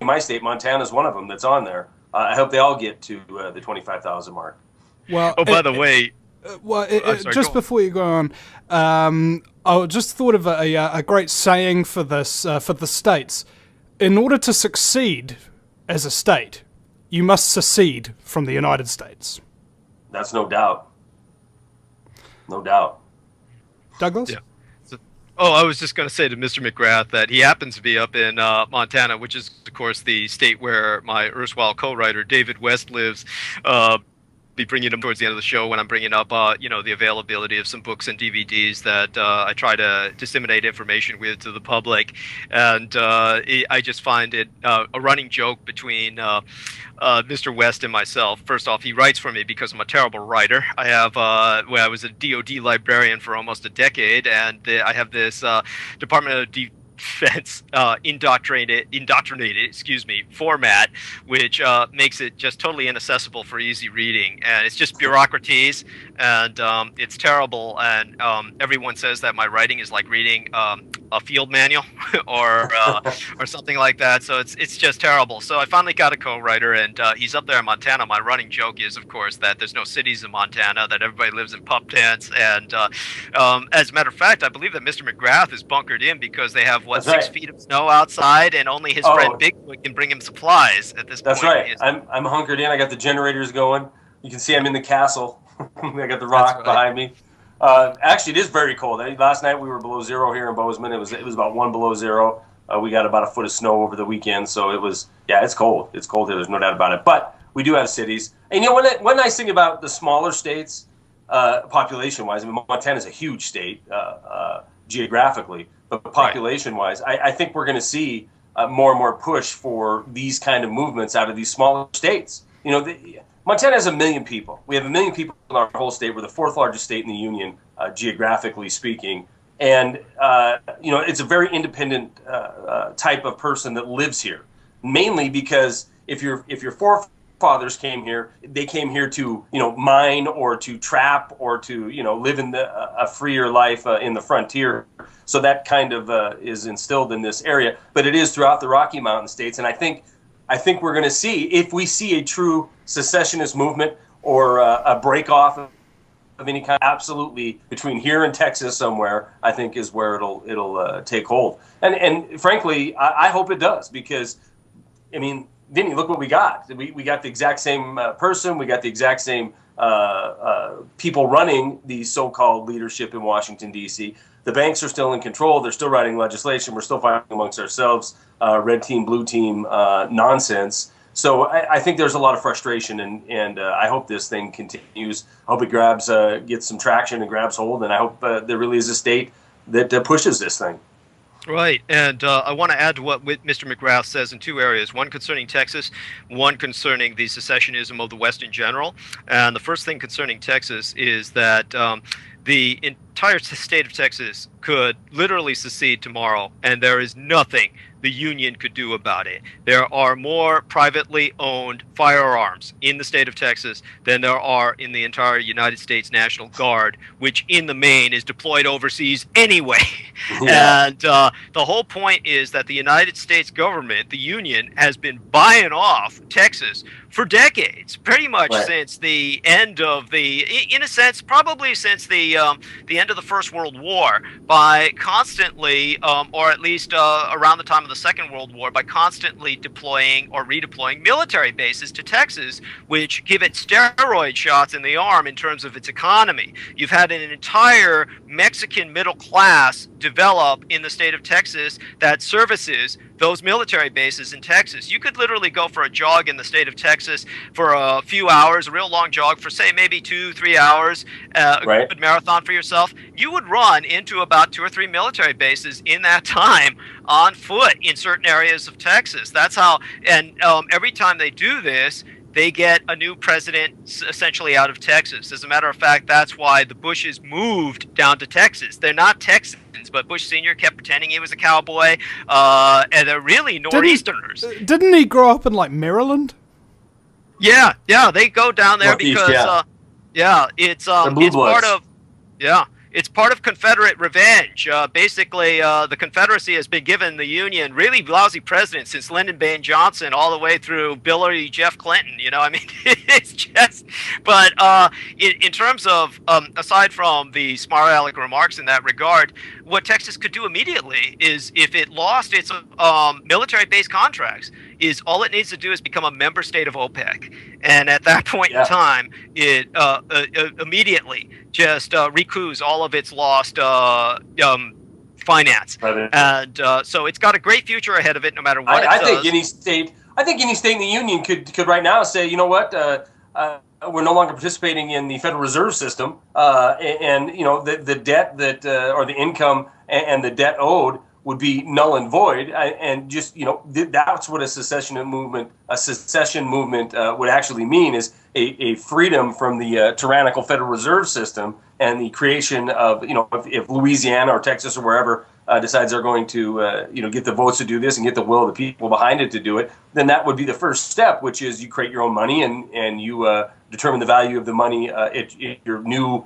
my state, Montana, is one of them that's on there. I hope they all get to the 25,000 mark. Well, Oh, by the way, sorry, just before you go on, I just thought of a great saying for this for the states. In order to succeed as a state, you must secede from the United States. That's no doubt. No doubt. Douglas? Yeah. Oh, I was just going to say to Mr. McGrath that he happens to be up in Montana, which is, of course, the state where my erstwhile co-writer David West lives. Be bringing him towards the end of the show when I'm bringing up, the availability of some books and DVDs that I try to disseminate information with to the public. And I just find it a running joke between Mr. West and myself. First off, he writes for me because I'm a terrible writer. I was a DoD librarian for almost a decade, and I have this Department of Defense indoctrinated format, which makes it just totally inaccessible for easy reading, and it's just bureaucraties, and it's terrible. And everyone says that my writing is like reading a field manual or something like that. So it's just terrible. So I finally got a co-writer, and he's up there in Montana. My running joke is, of course, that there's no cities in Montana, that everybody lives in pup tents, and as a matter of fact, I believe that Mr. McGrath is bunkered in because they have 6 feet of snow outside, and only his friend Bigfoot can bring him supplies at this point. That's right. I'm hunkered in. I got the generators going. You can see I'm in the castle. I got the rock behind me. Actually, it is very cold. Last night we were below zero here in Bozeman. It was about 1 below zero. We got about a foot of snow over the weekend, so it's cold. It's cold here. There's no doubt about it. But we do have cities. And you know, one nice thing about the smaller states, population-wise, I mean, Montana's a huge state geographically, but population-wise, I think we're going to see more and more push for these kind of movements out of these smaller states. You know, Montana has 1 million people. We have 1 million people in our whole state. We're the 4th largest state in the union, geographically speaking. And, it's a very independent type of person that lives here, mainly because if your forefathers came here, they came here to, mine or to trap or to, live in a freer life in the frontier. So that kind of is instilled in this area. But it is throughout the Rocky Mountain states. And I think we're going to see, if we see a true secessionist movement or a break off of any kind, absolutely between here and Texas somewhere, I think is where it'll take hold. And frankly, I hope it does, because, I mean, Vinny, look what we got. We got the exact same person. We got the exact same people running the so-called leadership in Washington, D.C. The banks are still in control. They're still writing legislation. We're still fighting amongst ourselves, red team, blue team nonsense. So I think there's a lot of frustration, and I hope this thing continues. I hope it gets some traction and grabs hold, and I hope there really is a state that pushes this thing. Right, and I want to add to what Mr. McGrath says in 2 areas, one concerning Texas, one concerning the secessionism of the West in general. And the first thing concerning Texas is that the entire state of Texas could literally secede tomorrow, and there is nothing the Union could do about it. There are more privately owned firearms in the state of Texas than there are in the entire United States National Guard, which in the main is deployed overseas anyway. Yeah. And the whole point is that the United States government, the Union, has been buying off Texas for decades, pretty much since the end of in a sense, probably since the end of the First World War, by constantly, or at least around the time of the Second World War, by constantly deploying or redeploying military bases to Texas, which give it steroid shots in the arm in terms of its economy. You've had an entire Mexican middle class develop in the state of Texas that services those military bases in Texas. You could literally go for a jog in the state of Texas for a few hours, a real long jog for, say, maybe 2-3 hours, a good marathon for yourself. You would run into about 2 or 3 military bases in that time on foot in certain areas of Texas. That's how, and every time they do this, they get a new president essentially out of Texas. As a matter of fact, that's why the Bushes moved down to Texas. They're not Texans, but Bush Sr. kept pretending he was a cowboy, and they're really Northeasterners. Didn't he grow up in, like, Maryland? Yeah, they go down there Northeast, because, it's part of, it's part of Confederate revenge. Basically, the Confederacy has been giving the Union really lousy presidents since Lyndon Baines Johnson all the way through Billy Jeff Clinton. You know, I mean, it's just. But in terms of, aside from the smart aleck remarks in that regard, what Texas could do immediately is, if it lost its military-based contracts, is all it needs to do is become a member state of OPEC, and at that point in time, it immediately just recoups all of its lost finance, and so it's got a great future ahead of it, no matter what it does. I think any state in the union could right now say, you know what, we're no longer participating in the Federal Reserve System, and you know the debt that or the income and the debt owed would be null and void, and just, you know, that's what a secession movement would actually mean, is a freedom from the tyrannical Federal Reserve System, and the creation of, you know, if Louisiana or Texas or wherever decides they're going to, you know, get the votes to do this and get the will of the people behind it to do it, then that would be the first step, which is you create your own money and you determine the value of the money at your new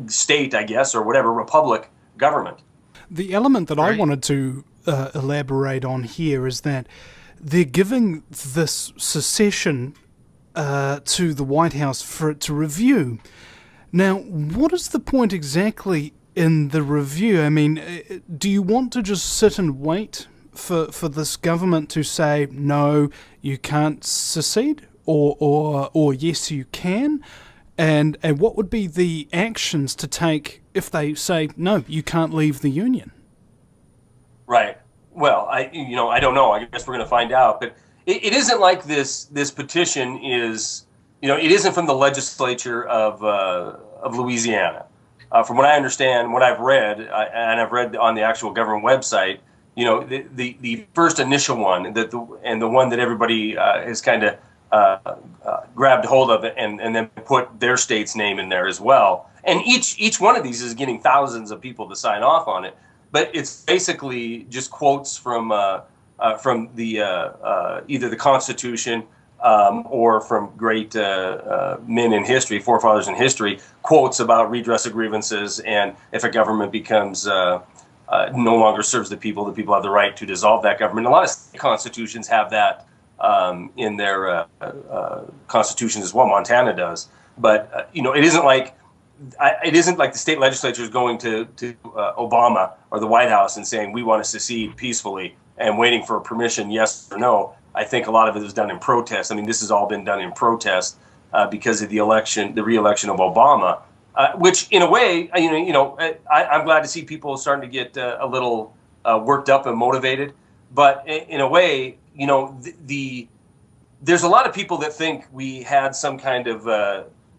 state, I guess, or whatever, republic government. The element that I wanted to elaborate on here is that they're giving this secession to the White House for it to review. Now, what is the point exactly in the review? I mean, do you want to just sit and wait for this government to say, no, you can't secede, or yes, you can? And what would be the actions to take if they say, no, you can't leave the Union? Right. Well, I don't know. I guess we're going to find out. But it isn't like this petition is, you know, it isn't from the legislature of Louisiana. From what I understand, what I've read, and I've read on the actual government website, you know, the first initial one, and the one that everybody has kind of grabbed hold of it and then put their state's name in there as well. And each one of these is getting thousands of people to sign off on it. But it's basically just quotes from the either the Constitution or from great men in history, forefathers in history, quotes about redress of grievances, and if a government becomes no longer serves the people have the right to dissolve that government. A lot of constitutions have that in their constitutions as well. Montana does, but you know, it isn't like the state legislature is going to Obama or the White House and saying we want to secede peacefully and waiting for permission, yes or no. I think a lot of it was done in protest. I mean, this has all been done in protest because of the re-election of Obama, which in a way, I'm glad to see people starting to get a little worked up and motivated. But in a way, you know, there's a lot of people that think we had some kind of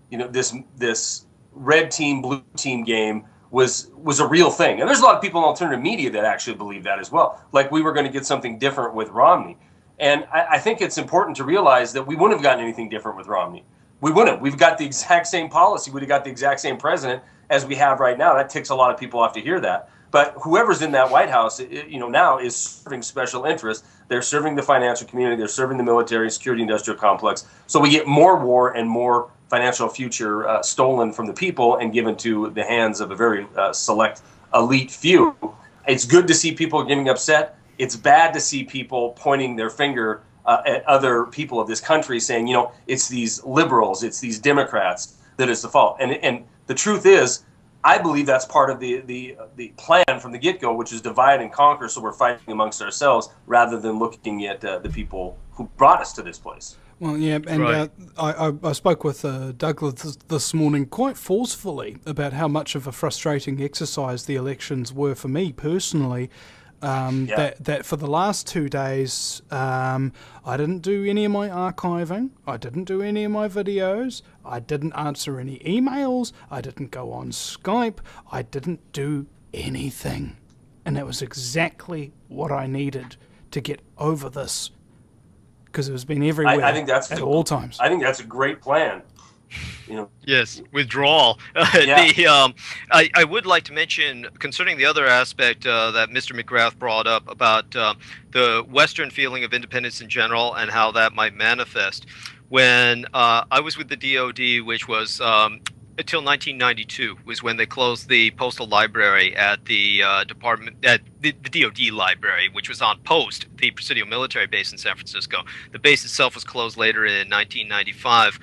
this red team, blue team game was a real thing. And there's a lot of people in alternative media that actually believe that as well. Like we were going to get something different with Romney. And I think it's important to realize that we wouldn't have gotten anything different with Romney. We wouldn't. We've got the exact same policy. We'd have got the exact same president as we have right now. That ticks a lot of people off to hear that. But whoever's in that White House, now is serving special interests. They're serving the financial community. They're serving the military, security, industrial complex. So we get more war and more financial future stolen from the people and given to the hands of a very select elite few. It's good to see people getting upset. It's bad to see people pointing their finger at other people of this country saying, it's these liberals, it's these Democrats that is the fault. And the truth is, I believe that's part of the plan from the get-go, which is divide and conquer, so we're fighting amongst ourselves rather than looking at the people who brought us to this place. Well, yeah, and right. I spoke with Douglas this morning quite forcefully about how much of a frustrating exercise the elections were for me personally. That for the last 2 days, I didn't do any of my archiving, I didn't do any of my videos, I didn't answer any emails, I didn't go on Skype, I didn't do anything. And that was exactly what I needed to get over this because it's been everywhere I think that's at all times. I think that's a great plan. You know. Yes, withdrawal. Yeah. I would like to mention concerning the other aspect that Mr. McGrath brought up about the Western feeling of independence in general and how that might manifest. When I was with the DoD, which was until 1992, was when they closed the postal library at the the DoD library, which was on post, the Presidio military base in San Francisco. The base itself was closed later in 1995.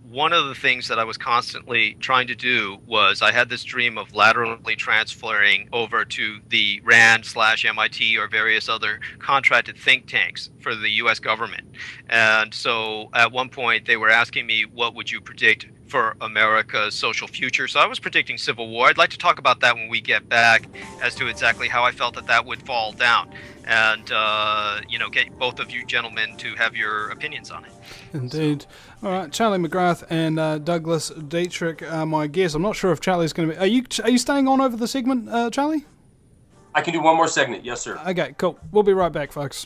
One of the things that I was constantly trying to do was I had this dream of laterally transferring over to the RAND/MIT or various other contracted think tanks for the U.S. government. And so at one point they were asking me, what would you predict for America's social future? So I was predicting civil war. I'd like to talk about that when we get back as to exactly how I felt that that would fall down. And, get both of you gentlemen to have your opinions on it. Indeed. All right, Charlie McGrath and Douglas Dietrich are my guests. I'm not sure if Charlie's going to be... Are you staying on over the segment, Charlie? I can do one more segment. Yes, sir. Okay, cool. We'll be right back, folks.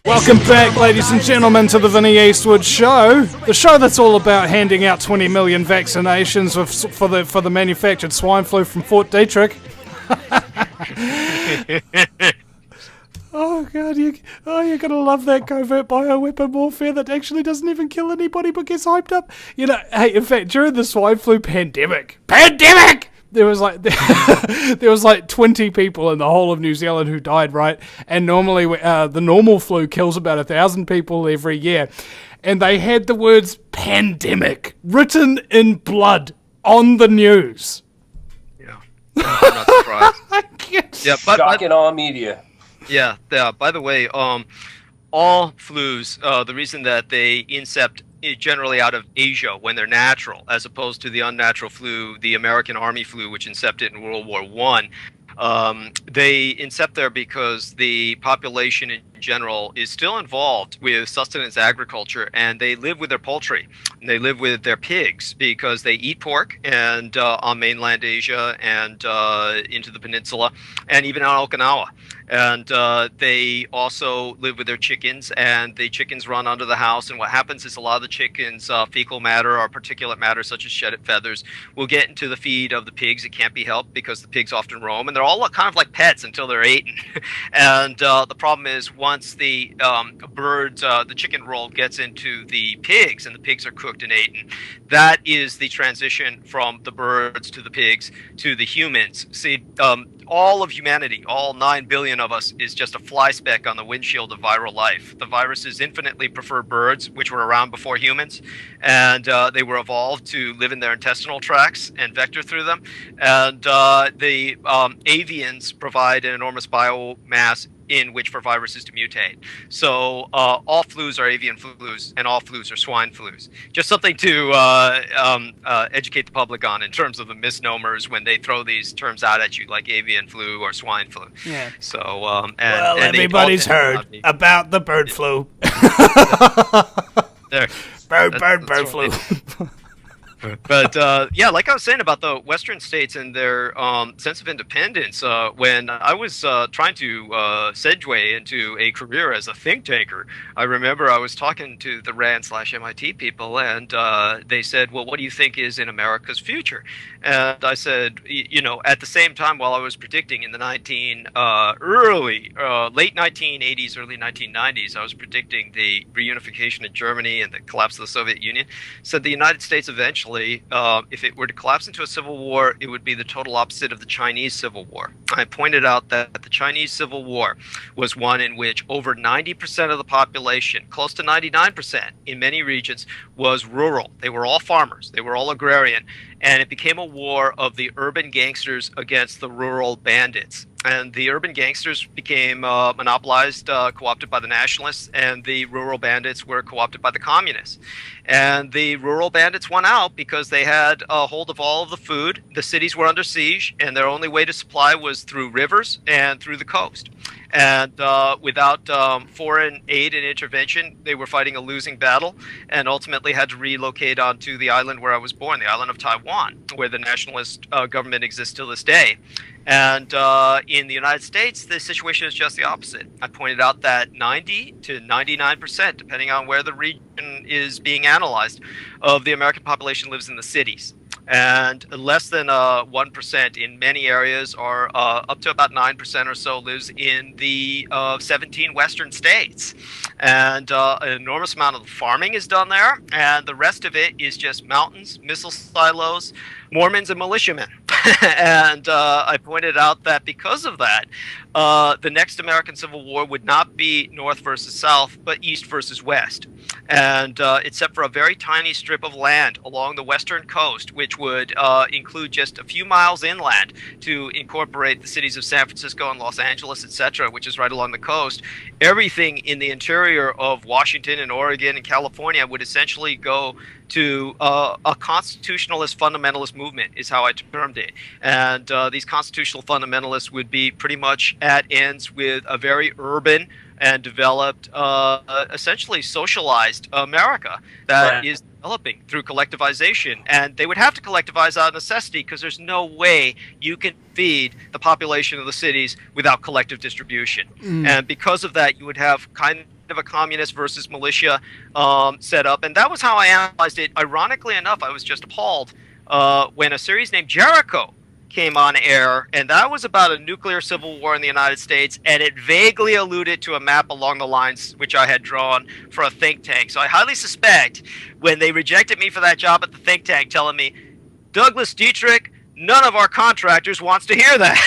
Welcome back, ladies and gentlemen, to the Vinnie Eastwood Show, the show that's all about handing out 20 million vaccinations for the manufactured swine flu from Fort Dietrich. Oh god, you're gonna love that covert bioweapon warfare that actually doesn't even kill anybody but gets hyped up. You know, hey, in fact, during the swine flu pandemic, there was like 20 people in the whole of New Zealand who died, right? And normally the normal flu kills about 1,000 people every year. And they had the words pandemic written in blood on the news. Yeah. I'm not surprised. Yeah, shocking all media. Yeah. By the way, all flus, the reason that they incept generally out of Asia when they're natural, as opposed to the unnatural flu, the American Army flu, which incepted in World War I. They incept there because the population in general is still involved with sustenance agriculture, and they live with their poultry, and they live with their pigs because they eat pork and on mainland Asia and into the peninsula and even on Okinawa. And they also live with their chickens, and the chickens run under the house. And what happens is a lot of the chickens' fecal matter or particulate matter, such as shedded feathers, will get into the feed of the pigs. It can't be helped because the pigs often roam, and they're all kind of like pets until they're eaten. And the problem is once the the chicken roll gets into the pigs, and the pigs are cooked and eaten, that is the transition from the birds to the pigs to the humans. See, all of humanity, all 9 billion of us, is just a fly speck on the windshield of viral life. The viruses infinitely prefer birds, which were around before humans, and they were evolved to live in their intestinal tracts and vector through them. And the avians provide an enormous biomass in which for viruses to mutate. So all flus are avian flus, and all flus are swine flus. Just something to educate the public on in terms of the misnomers when they throw these terms out at you, like avian flu or swine flu. Yeah. So well, everybody's heard about the bird flu. There. Bird flu. But yeah, like I was saying about the Western states and their sense of independence, when I was trying to segue into a career as a think tanker, I remember I was talking to the RAND/MIT people, and they said, well, what do you think is in America's future? And I said, at the same time, while I was predicting in the late 1980s, early 1990s, I was predicting the reunification of Germany and the collapse of the Soviet Union, said the United States eventually, if it were to collapse into a civil war, it would be the total opposite of the Chinese Civil War. I pointed out that the Chinese Civil War was one in which over 90% of the population, close to 99% in many regions, was rural. They were all farmers. They were all agrarian. And it became a war of the urban gangsters against the rural bandits. And the urban gangsters became monopolized, co-opted by the nationalists, and the rural bandits were co-opted by the communists. And the rural bandits won out because they had a hold of all of the food. The cities were under siege, and their only way to supply was through rivers and through the coast. And without foreign aid and intervention, they were fighting a losing battle, and ultimately had to relocate onto the island where I was born, the island of Taiwan, where the nationalist government exists to this day. And in the United States, the situation is just the opposite. I pointed out that 90 to 99%, depending on where the region is being analyzed, of the American population lives in the cities. And less than 1% in many areas, or up to about 9% or so, lives in the 17 western states. And an enormous amount of the farming is done there, and the rest of it is just mountains, missile silos, Mormons, and militiamen. And I pointed out that because of that, the next American Civil War would not be North versus South, but East versus West. And except for a very tiny strip of land along the western coast, which would include just a few miles inland to incorporate the cities of San Francisco and Los Angeles, etc., which is right along the coast, everything in the interior of Washington and Oregon and California would essentially go to a constitutionalist fundamentalist movement, is how I termed it. And these constitutional fundamentalists would be pretty much at ends with a very urban and developed, essentially socialized America that is developing through collectivization. And they would have to collectivize out of necessity, because there's no way you can feed the population of the cities without collective distribution. And because of that, you would have kind of a communist versus militia set up. And that was how I analyzed it. Ironically enough, I was just appalled when a series named Jericho came on air, and that was about a nuclear civil war in the United States, and it vaguely alluded to a map along the lines which I had drawn for a think tank. So I highly suspect when they rejected me for that job at the think tank, telling me, Douglas Dietrich, none of our contractors wants to hear that.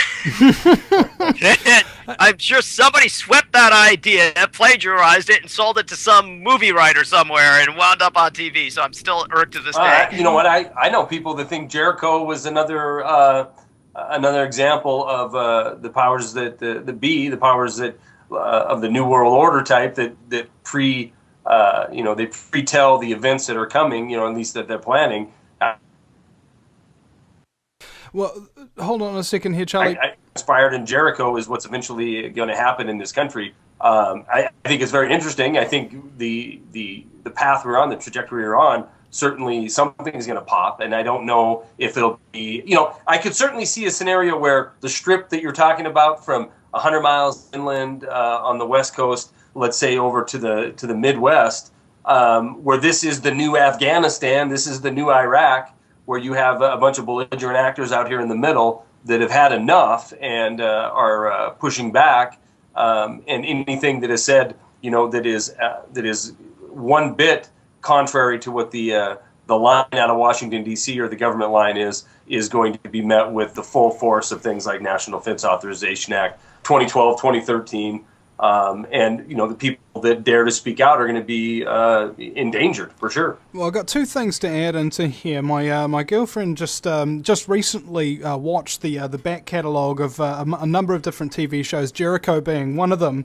I'm sure somebody swept that idea, plagiarized it, and sold it to some movie writer somewhere and wound up on TV. So I'm still irked to this day. You know what? I know people that think Jericho was another example of the powers that the powers that of the New World Order type that they pre-tell the events that are coming. At least that they're planning. Well, hold on a second here, Charlie. I inspired in Jericho is what's eventually going to happen in this country. I think it's very interesting. I think the path we're on, the trajectory we're on, certainly something is going to pop, and I don't know if it'll be. I could certainly see a scenario where the strip that you're talking about, from 100 miles inland on the West Coast, let's say over to the Midwest, where this is the new Afghanistan, this is the new Iraq, where you have a bunch of belligerent actors out here in the middle that have had enough and are pushing back, and anything that is said, that is one bit contrary to what the line out of Washington D.C. or the government line is going to be met with the full force of things like National Defense Authorization Act 2012, 2013. And the people that dare to speak out are going to be endangered for sure. Well, I've got two things to add into here. My girlfriend just recently watched the back catalogue of a number of different TV shows, Jericho being one of them,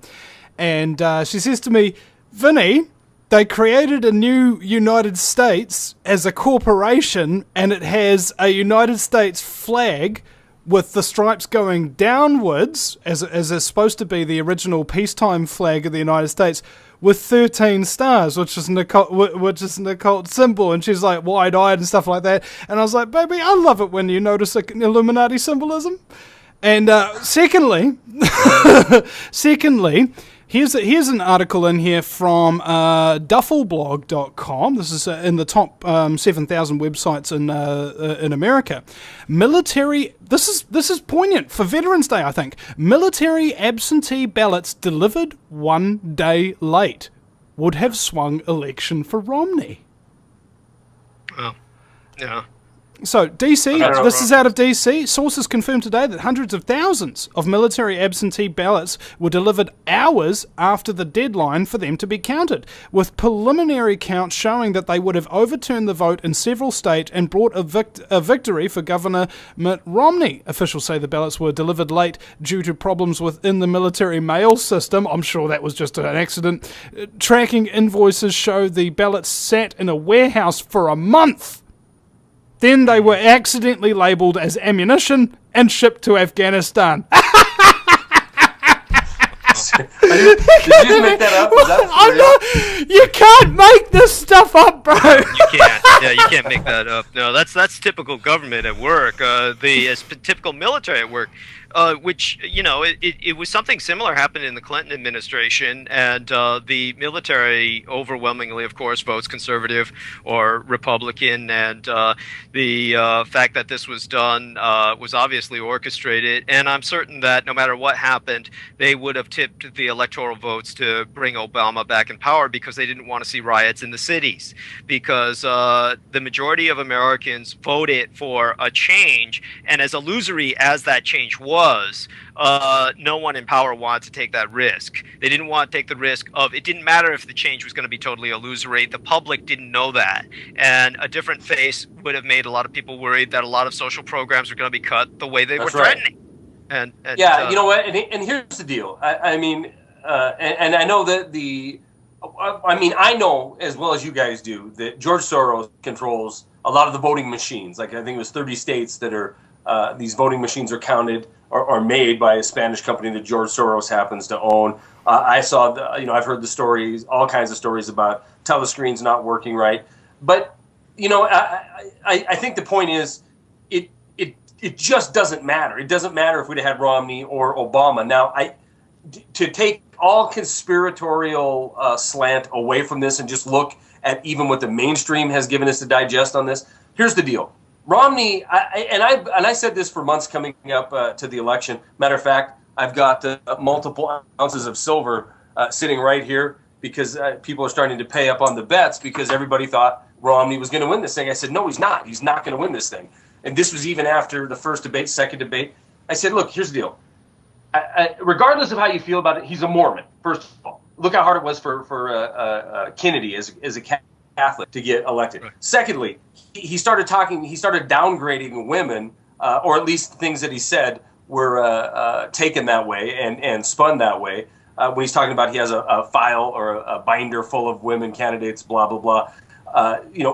and she says to me, Vinny, they created a new United States as a corporation, and it has a United States flag with the stripes going downwards, as is supposed to be the original peacetime flag of the United States, with 13 stars, which is an occult symbol. And she's like wide-eyed and stuff like that. And I was like, baby, I love it when you notice Illuminati symbolism. And secondly, here's an article in here from duffelblog.com. This is in the top 7,000 websites in America. This is poignant for Veterans Day, I think. Military absentee ballots delivered 1 day late would have swung election for Romney. Oh, yeah. So, D.C., this is out of D.C. Sources confirmed today that hundreds of thousands of military absentee ballots were delivered hours after the deadline for them to be counted, with preliminary counts showing that they would have overturned the vote in several states and brought a victory for Governor Mitt Romney. Officials say the ballots were delivered late due to problems within the military mail system. I'm sure that was just an accident. Tracking invoices show the ballots sat in a warehouse for a month. Then they were accidentally labelled as ammunition and shipped to Afghanistan. Did you just make that up? Is that I'm not, you can't make this stuff up, bro. You can't. Yeah, you can't make that up. No, that's typical government at work. Typical military at work. Which, you know, it was something similar happened in the Clinton administration, and the military overwhelmingly, of course, votes conservative or Republican, and the fact that this was done was obviously orchestrated, and I'm certain that no matter what happened, they would have tipped the electoral votes to bring Obama back in power because they didn't want to see riots in the cities, because the majority of Americans voted for a change, and as illusory as that change was, no one in power wanted to take that risk. They didn't want to take the risk of, it didn't matter if the change was going to be totally illusory. The public didn't know that. And a different face would have made a lot of people worried that a lot of social programs were going to be cut the way they were threatening. And yeah, you know what? And here's the deal. I mean, and I know that I know as well as you guys do that George Soros controls a lot of the voting machines. Like, I think it was 30 states that are, these voting machines are counted or made by a Spanish company that George Soros happens to own. I saw, I've heard the stories, all kinds of stories about telescreens not working right. But, I think the point is, it just doesn't matter. It doesn't matter if we'd had Romney or Obama. Now, to take all conspiratorial slant away from this and just look at even what the mainstream has given us to digest on this, here's the deal. Romney, I said this for months coming up to the election. Matter of fact, I've got multiple ounces of silver sitting right here because people are starting to pay up on the bets because everybody thought Romney was going to win this thing. I said, no, he's not. He's not going to win this thing. And this was even after the first debate, second debate. I said, look, here's the deal. Regardless of how you feel about it, he's a Mormon, first of all. Look how hard it was for Kennedy as a Catholic to get elected. Right. Secondly, he started downgrading women, or at least things that he said were taken that way and spun that way. When he's talking about he has a file or a binder full of women candidates, blah, blah, blah.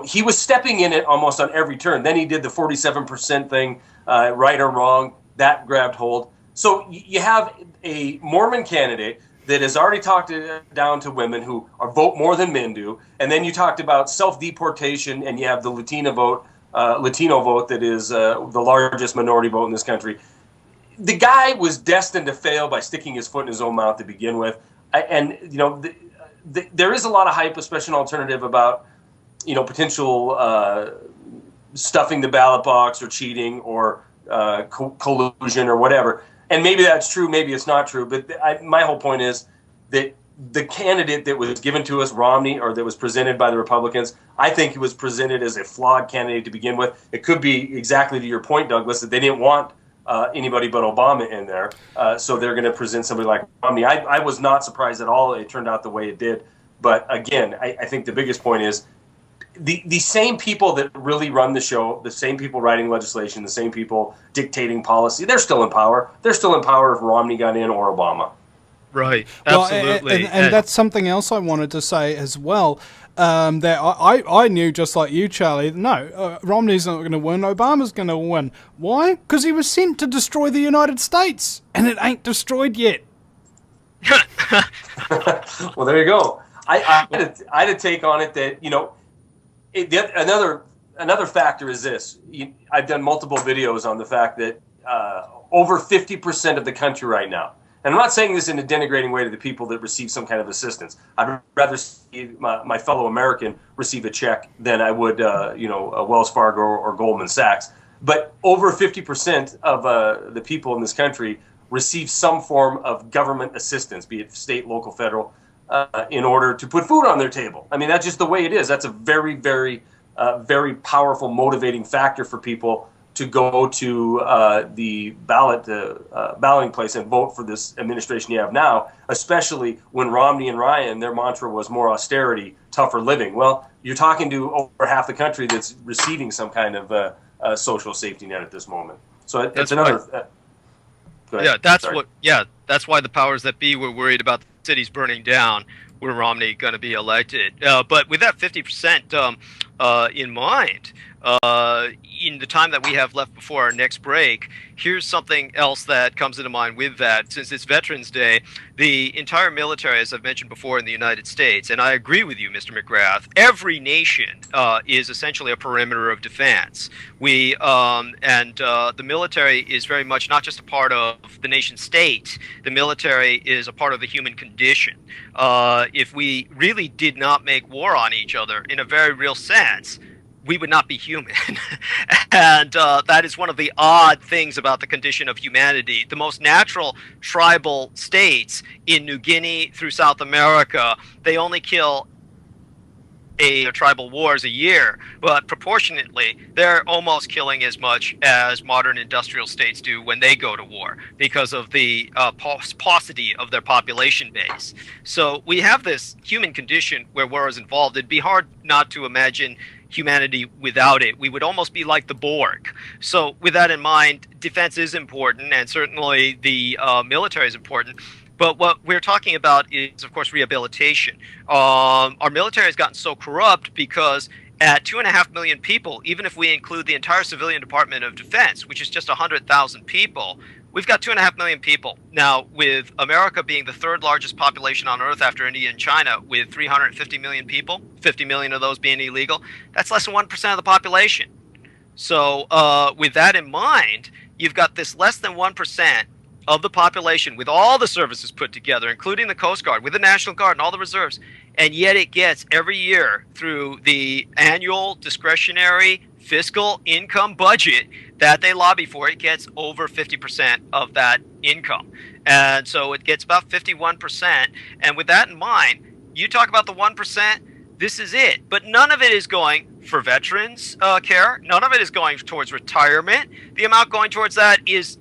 He was stepping in it almost on every turn. Then he did the 47% thing, right or wrong. That grabbed hold. So you have a Mormon candidate that has already talked down to women who vote more than men do. And then you talked about self-deportation, and you have the Latino vote that is the largest minority vote in this country. The guy was destined to fail by sticking his foot in his own mouth to begin with. There is a lot of hype, especially an alternative, about potential stuffing the ballot box or cheating or collusion or whatever. And maybe that's true, maybe it's not true. But my whole point is that the candidate that was given to us, Romney, or that was presented by the Republicans, I think he was presented as a flawed candidate to begin with. It could be exactly to your point, Douglas, that they didn't want anybody but Obama in there. So they're going to present somebody like Romney. I was not surprised at all it turned out the way it did. But again, I think the biggest point is the same people that really run the show, the same people writing legislation, the same people dictating policy, they're still in power. They're still in power if Romney got in or Obama. Right, absolutely. Well, and that's something else I wanted to say as well. That I knew, just like you, Charlie, no, Romney's not going to win, Obama's going to win. Why? Because he was sent to destroy the United States, and it ain't destroyed yet. Well, there you go. I had a take on it that, another factor is this. I've done multiple videos on the fact that over 50% of the country right now, and I'm not saying this in a denigrating way to the people that receive some kind of assistance. I'd rather see my fellow American receive a check than I would, a Wells Fargo or Goldman Sachs. But over 50% of the people in this country receive some form of government assistance, be it state, local, federal, in order to put food on their table. I mean, that's just the way it is. That's a very, very, very powerful motivating factor for people to go to the balloting place and vote for this administration you have now, especially when Romney and Ryan, their mantra was more austerity, tougher living. Well, you're talking to over half the country that's receiving some kind of social safety net at this moment. So it's another... That's why the powers that be were worried about the cities burning down. Were Romney going to be elected? But with that 50% in mind, in the time that we have left before our next break, here's something else that comes into mind with that. Since it's Veterans Day, the entire military, as I've mentioned before, in the United States, and I agree with you, Mr. McGrath, every nation is essentially a perimeter of defense. The military is very much not just a part of the nation state. The military is a part of the human condition. If we really did not make war on each other in a very real sense, we would not be human. And that is one of the odd things about the condition of humanity. The most natural tribal states in New Guinea through South America, they only kill tribal wars a year, but proportionately, they're almost killing as much as modern industrial states do when they go to war because of the paucity of their population base. So we have this human condition where war is involved. It'd be hard not to imagine humanity without it. We would almost be like the Borg. So with that in mind, defense is important, and certainly the military is important. But what we're talking about is, of course, rehabilitation. Our military has gotten so corrupt because at 2.5 million people, even if we include the entire civilian Department of Defense, which is just 100,000 people, we've got 2.5 million people. Now, with America being the third largest population on Earth after India and China, with 350 million people, 50 million of those being illegal, that's less than 1% of the population. So with that in mind, you've got this less than 1% of the population with all the services put together, including the Coast Guard, with the National Guard and all the reserves, and yet it gets every year through the annual discretionary fiscal income budget that they lobby for, it gets over 50% of that income. And so it gets about 51%. And with that in mind, you talk about the 1%, this is it. But none of it is going for veterans care. None of it is going towards retirement. The amount going towards that is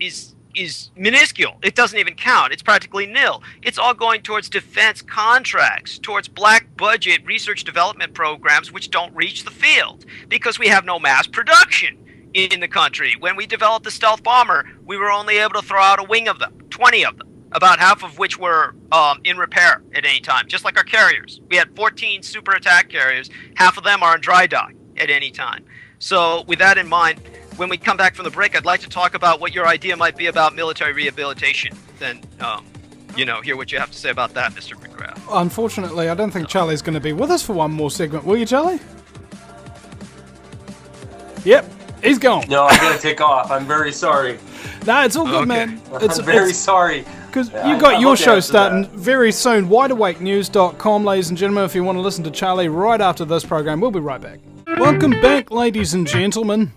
minuscule. It doesn't even count. It's practically nil. It's all going towards defense contracts, towards black budget research development programs which don't reach the field because we have no mass production in the country. When we developed the stealth bomber, we were only able to throw out a wing of them, 20 of them, about half of which were in repair at any time, just like our carriers. We had 14 super attack carriers. Half of them are on dry dock at any time. So with that in mind, when we come back from the break, I'd like to talk about what your idea might be about military rehabilitation. Then, hear what you have to say about that, Mr. McGrath. Unfortunately, I don't think Charlie's going to be with us for one more segment. Will you, Charlie? Yep, he's gone. No, I gotta take off. I'm very sorry. No, it's all good, man. I'm very sorry. Because you got your show starting very soon. WideAwakeNews.com, ladies and gentlemen, if you want to listen to Charlie right after this program. We'll be right back. Welcome back, ladies and gentlemen,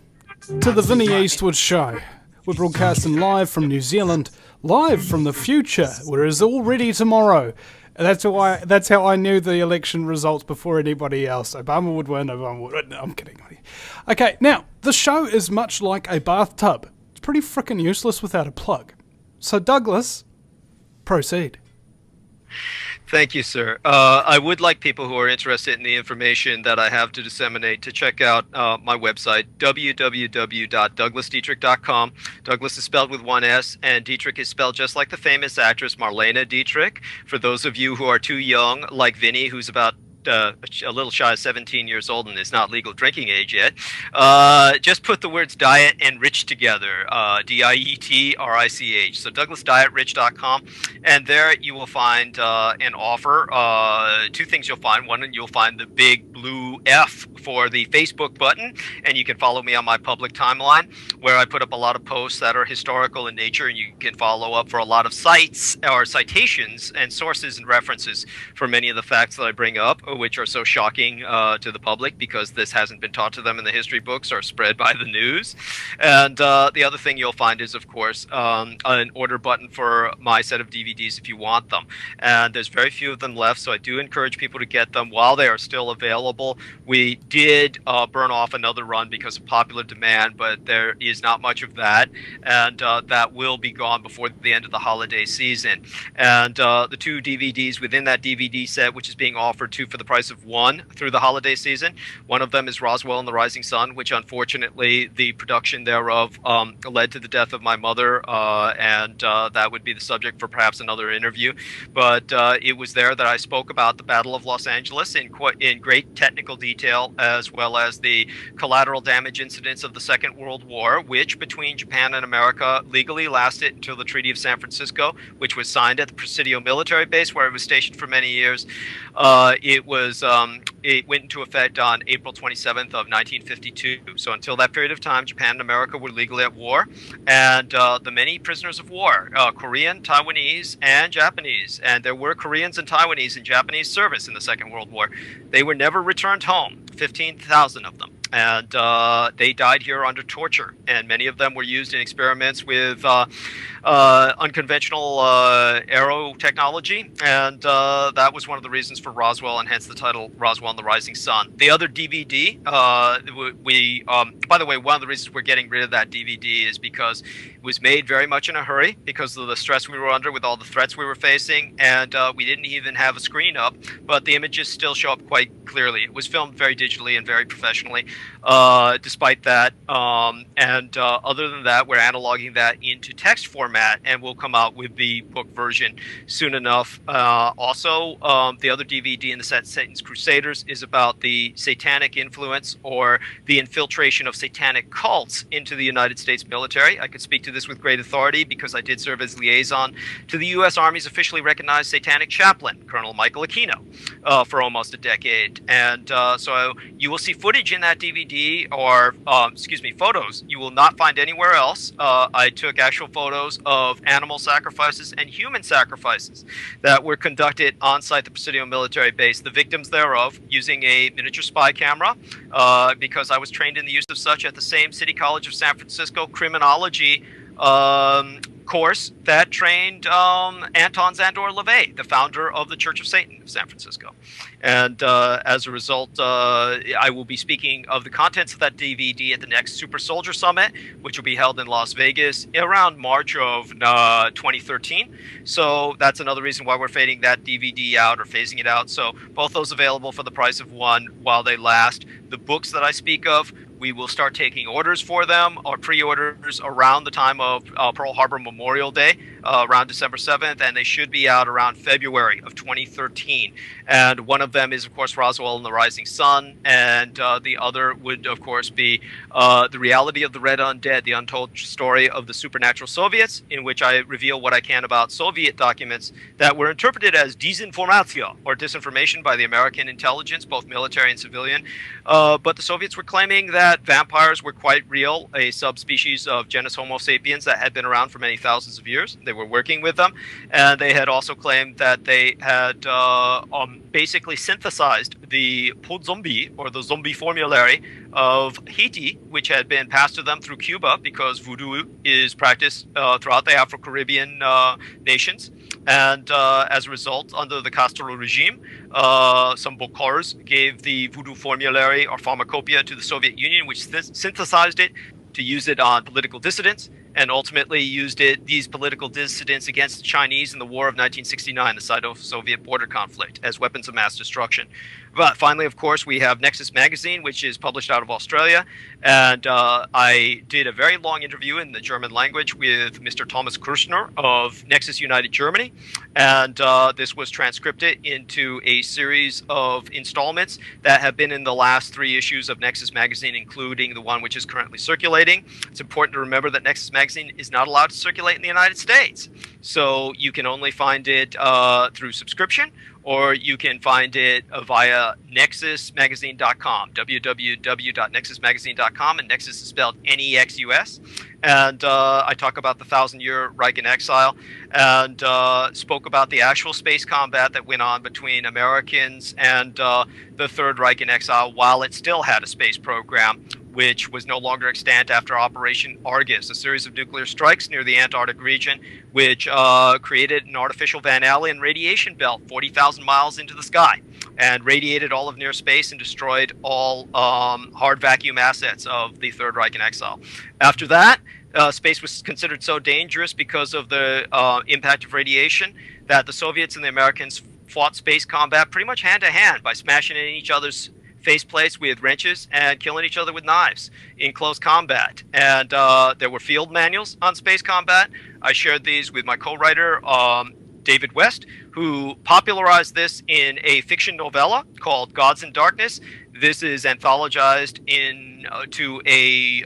to the Vinnie Eastwood Show. We're broadcasting live from New Zealand, live from the future, where it is already tomorrow. That's how I knew the election results before anybody else. Obama would win, Obama would win. No, I'm kidding. Okay, now, the show is much like a bathtub. It's pretty frickin' useless without a plug. So, Douglas, proceed. Thank you, sir. I would like people who are interested in the information that I have to disseminate to check out my website, www.douglasdietrich.com. Douglas is spelled with one S, and Dietrich is spelled just like the famous actress Marlene Dietrich. For those of you who are too young, like Vinny, who's about a little shy of 17 years old and is not legal drinking age yet, just put the words diet and rich together, DIETRICH. So DouglasDietRich.com, and there you will find an offer. Two things you'll find. One, you'll find the big blue F for the Facebook button, and you can follow me on my public timeline where I put up a lot of posts that are historical in nature, and you can follow up for a lot of sites or citations and sources and references for many of the facts that I bring up, which are so shocking to the public because this hasn't been taught to them in the history books or spread by the news. And the other thing you'll find is, of course, an order button for my set of DVDs if you want them. And there's very few of them left, so I do encourage people to get them while they are still available. We did burn off another run because of popular demand, but there is not much of that, and that will be gone before the end of the holiday season. And the two DVDs within that DVD set, which is being offered for the price of one through the holiday season. One of them is Roswell and the Rising Sun, which unfortunately the production thereof led to the death of my mother, and that would be the subject for perhaps another interview. But it was there that I spoke about the Battle of Los Angeles in great technical detail, as well as the collateral damage incidents of the Second World War, which between Japan and America legally lasted until the Treaty of San Francisco, which was signed at the Presidio military base where I was stationed for many years. It went into effect on April 27th of 1952. So until that period of time, Japan and America were legally at war, and the many prisoners of war, Korean, Taiwanese, and Japanese, and there were Koreans and Taiwanese in Japanese service in the Second World War, they were never returned home, 15,000 of them. And they died here under torture, and many of them were used in experiments with unconventional aero technology, and that was one of the reasons for Roswell, and hence the title Roswell and the Rising Sun. The other DVD, by the way, one of the reasons we're getting rid of that DVD is because it was made very much in a hurry because of the stress we were under with all the threats we were facing, and we didn't even have a screen up, but the images still show up quite clearly. It was filmed very digitally and very professionally, despite that, and other than that, we're analoging that into text format, and we'll come out with the book version soon enough. Also, the other DVD in the set, Satan's Crusaders, is about the satanic influence or the infiltration of satanic cults into the United States military. I could speak to this with great authority because I did serve as liaison to the U.S. Army's officially recognized satanic chaplain, Colonel Michael Aquino, for almost a decade. And so you will see footage in that DVD, or photos you will not find anywhere else. I took actual photos of animal sacrifices and human sacrifices that were conducted on site at the Presidio military base, the victims thereof, using a miniature spy camera, because I was trained in the use of such at the same City College of San Francisco criminology course that trained Anton Szandor LaVey, the founder of the Church of Satan of San Francisco. And as a result, I will be speaking of the contents of that DVD at the next Super Soldier Summit, which will be held in Las Vegas around March of 2013. So that's another reason why we're fading that DVD out, or phasing it out. So both those available for the price of one while they last. The books that I speak of, we will start taking orders for them, or pre-orders, around the time of Pearl Harbor Memorial Day, around December 7th, and they should be out around February of 2013. And one of them is, of course, Roswell and the Rising Sun, and the other would, of course, be The Reality of the Red Undead, the untold story of the supernatural Soviets, in which I reveal what I can about Soviet documents that were interpreted as disinformatio, or disinformation, by the American intelligence, both military and civilian. But the Soviets were claiming that vampires were quite real, a subspecies of genus Homo sapiens that had been around for many thousands of years. They were working with them, and they had also claimed that they had basically synthesized the pod zombie, or the zombie formulary of Haiti, which had been passed to them through Cuba, because voodoo is practiced throughout the Afro-Caribbean nations. And as a result, under the Castro regime, some Bokars gave the voodoo formulary or pharmacopoeia to the Soviet Union, which synthesized it to use it on political dissidents, and ultimately used these political dissidents against the Chinese in the War of 1969, the Sino-Soviet border conflict, as weapons of mass destruction. But finally, of course, we have Nexus Magazine, which is published out of Australia. And I did a very long interview in the German language with Mr. Thomas Kirschner of Nexus United Germany. And this was transcribed into a series of installments that have been in the last 3 issues of Nexus Magazine, including the one which is currently circulating. It's important to remember that Nexus Magazine is not allowed to circulate in the United States. So you can only find it through subscription, or you can find it via nexusmagazine.com, www.nexusmagazine.com, and Nexus is spelled Nexus. And I talk about the 1,000-year Reich in exile, and spoke about the actual space combat that went on between Americans and the Third Reich in exile, while it still had a space program, which was no longer extant after Operation Argus, a series of nuclear strikes near the Antarctic region, which created an artificial Van Allen radiation belt 40,000 miles into the sky, and radiated all of near space and destroyed all hard vacuum assets of the Third Reich in exile. After that, space was considered so dangerous because of the impact of radiation that the Soviets and the Americans fought space combat pretty much hand-to-hand by smashing in each other's faceplates with wrenches and killing each other with knives in close combat. And there were field manuals on space combat. I shared these with my co-writer, David West, who popularized this in a fiction novella called Gods in Darkness. This is anthologized to a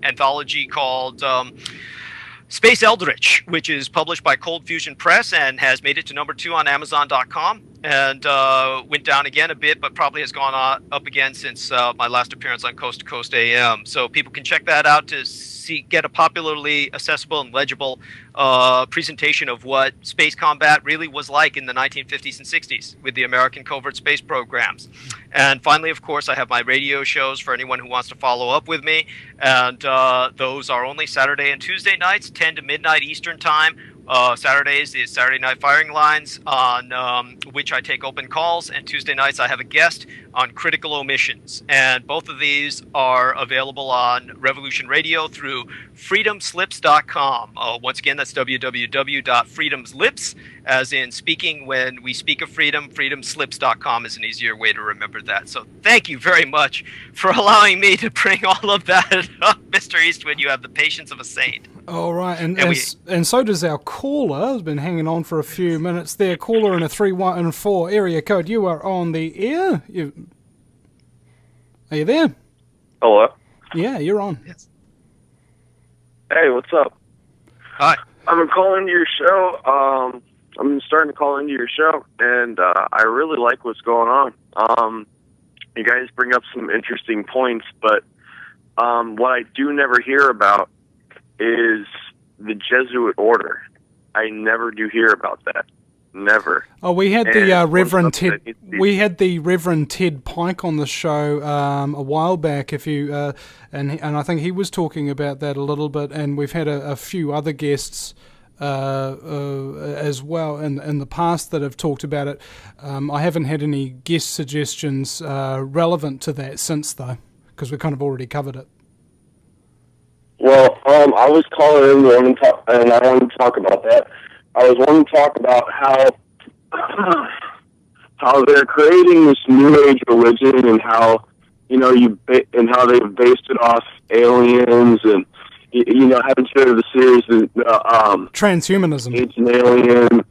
anthology called Space Eldritch, which is published by Cold Fusion Press and has made it to #2 on Amazon.com, and went down again a bit, but probably has gone up again since my last appearance on Coast to Coast AM. So people can check that out to get a popularly accessible and legible presentation of what space combat really was like in the 1950s and 60s with the American covert space programs. And finally, of course, I have my radio shows for anyone who wants to follow up with me, and those are only Saturday and Tuesday nights, 10 to midnight Eastern Time. Saturdays is Saturday Night Firing Lines, on which I take open calls, and Tuesday nights I have a guest on critical omissions. And both of these are available on Revolution Radio through freedomslips.com. Once again, that's www.freedomslips, as in speaking when we speak of freedom. Freedomslips.com is an easier way to remember that. So thank you very much for allowing me to bring all of that up, Mr. Eastwood. You have the patience of a saint. All right, and so does our caller. Has been hanging on for a few minutes there. Caller in a 314 area code. You are on the air. Are you there? Hello? Yeah, you're on. Yes. Hey, what's up? Hi. I've been calling into your show. I'm starting to call into your show, and I really like what's going on. You guys bring up some interesting points, but what I do never hear about is the Jesuit order. I never do hear about that. Never. Oh, we had the Reverend Ted. We had the Reverend Ted Pike on the show a while back. If you and I think he was talking about that a little bit. And we've had a few other guests as well in the past that have talked about it. I haven't had any guest suggestions relevant to that since, though, because we kind of already covered it. Well, I was calling in and I wanted to talk about that. I was wanting to talk about how they're creating this new age religion, and how and how they've based it off aliens, and haven't you heard of the series Transhumanism? Ancient Aliens.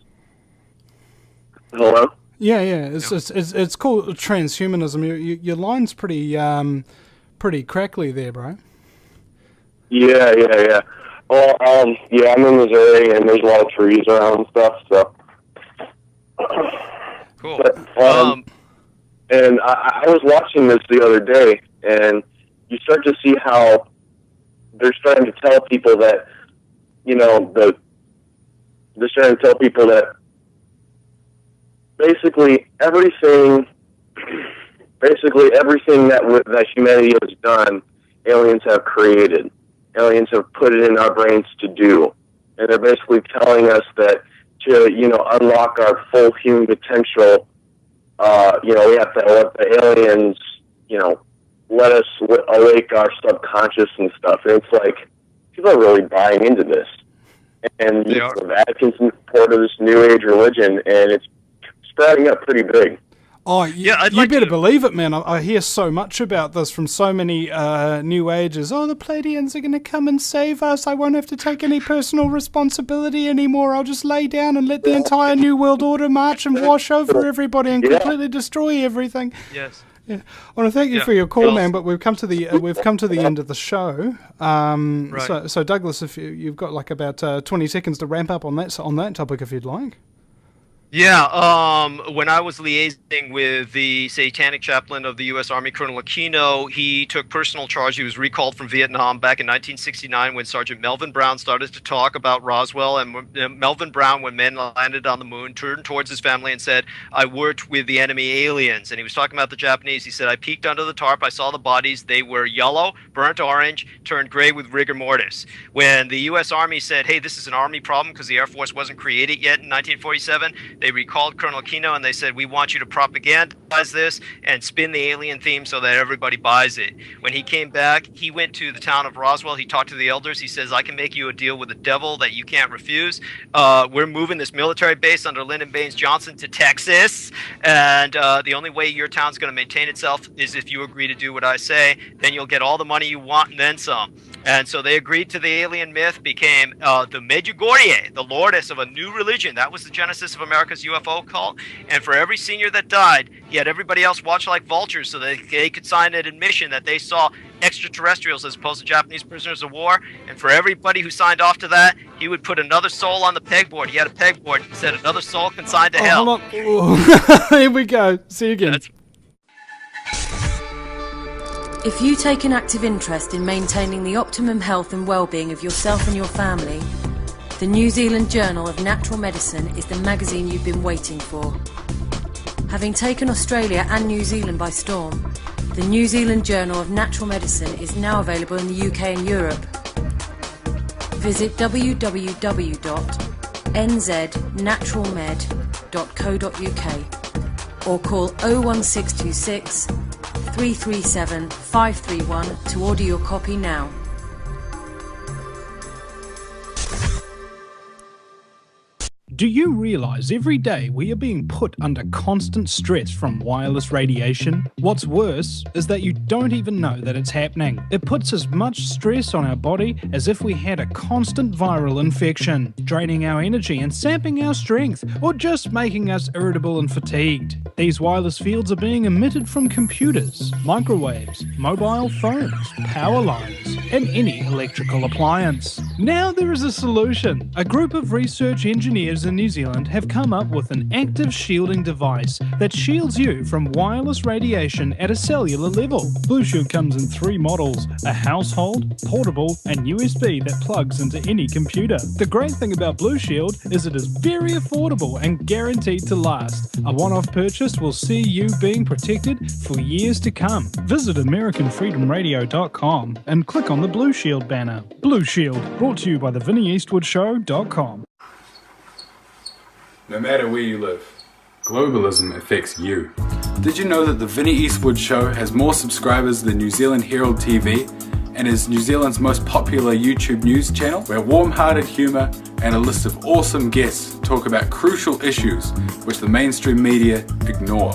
Hello. Yeah. It's called transhumanism. Your line's pretty crackly there, bro. Yeah. Well, yeah, I'm in Missouri, and there's a lot of trees around and stuff, so. Cool. But, and I was watching this the other day, and you start to see how they're starting to tell people that, they're starting to tell people that basically everything that humanity has done, aliens have created. Aliens have put it in our brains to do. And they're basically telling us that to, unlock our full human potential, we have to let the aliens, let us awake our subconscious and stuff. And it's like, people are really buying into this. And the Vatican's in support of this new age religion, and it's spreading up pretty big. Oh, yeah, you better believe it, man. I hear so much about this from so many New Agers. Oh, the Pleiadians are going to come and save us. I won't have to take any personal responsibility anymore. I'll just lay down and let the entire New World Order march and wash over everybody and completely destroy everything. Yes. Yeah. I want to thank you for your call, man. But we've come to the end of the show. Right. So Douglas, if you've got like about 20 seconds to ramp up on that topic, if you'd like. Yeah, when I was liaising with the satanic chaplain of the U.S. Army, Colonel Aquino, he took personal charge. He was recalled from Vietnam back in 1969 when Sergeant Melvin Brown started to talk about Roswell. And Melvin Brown, when men landed on the moon, turned towards his family and said, I worked with the enemy aliens. And he was talking about the Japanese. He said, I peeked under the tarp. I saw the bodies. They were yellow, burnt orange, turned gray with rigor mortis. When the U.S. Army said, hey, this is an Army problem because the Air Force wasn't created yet in 1947, They recalled Colonel Aquino and they said, we want you to propagandize this and spin the alien theme so that everybody buys it. When he came back, he went to the town of Roswell. He talked to the elders. He says, I can make you a deal with the devil that you can't refuse. We're moving this military base under Lyndon Baines Johnson to Texas, and the only way your town's going to maintain itself is if you agree to do what I say. Then you'll get all the money you want and then some. And so they agreed to the alien myth, became the Medjugorje, the lordess of a new religion. That was the genesis of America's UFO cult. And for every senior that died, he had everybody else watch like vultures so that they could sign an admission that they saw extraterrestrials as opposed to Japanese prisoners of war. And for everybody who signed off to that, he would put another soul on the pegboard. He had a pegboard and said another soul consigned to hell. Hold on. Here we go. See you again. If you take an active interest in maintaining the optimum health and well-being of yourself and your family, the New Zealand Journal of Natural Medicine is the magazine you've been waiting for. Having taken Australia and New Zealand by storm, the New Zealand Journal of Natural Medicine is now available in the UK and Europe. Visit www.nznaturalmed.co.uk or call 01626 337 531 to order your copy now. Do you realise every day we are being put under constant stress from wireless radiation? What's worse is that you don't even know that it's happening. It puts as much stress on our body as if we had a constant viral infection, draining our energy and sapping our strength, or just making us irritable and fatigued. These wireless fields are being emitted from computers, microwaves, mobile phones, power lines, and any electrical appliance. Now there is a solution. A group of research engineers in New Zealand have come up with an active shielding device that shields you from wireless radiation at a cellular level. Blue Shield comes in 3 models: a household, portable, and USB that plugs into any computer. The great thing about Blue Shield is it is very affordable and guaranteed to last. A one-off purchase will see you being protected for years to come. Visit AmericanFreedomRadio.com and click on the Blue Shield banner. Blue Shield, brought to you by the VinnieEastwoodShow.com. No matter where you live, globalism affects you. Did you know that the Vinnie Eastwood Show has more subscribers than New Zealand Herald TV and is New Zealand's most popular YouTube news channel, where warm-hearted humour and a list of awesome guests talk about crucial issues which the mainstream media ignore?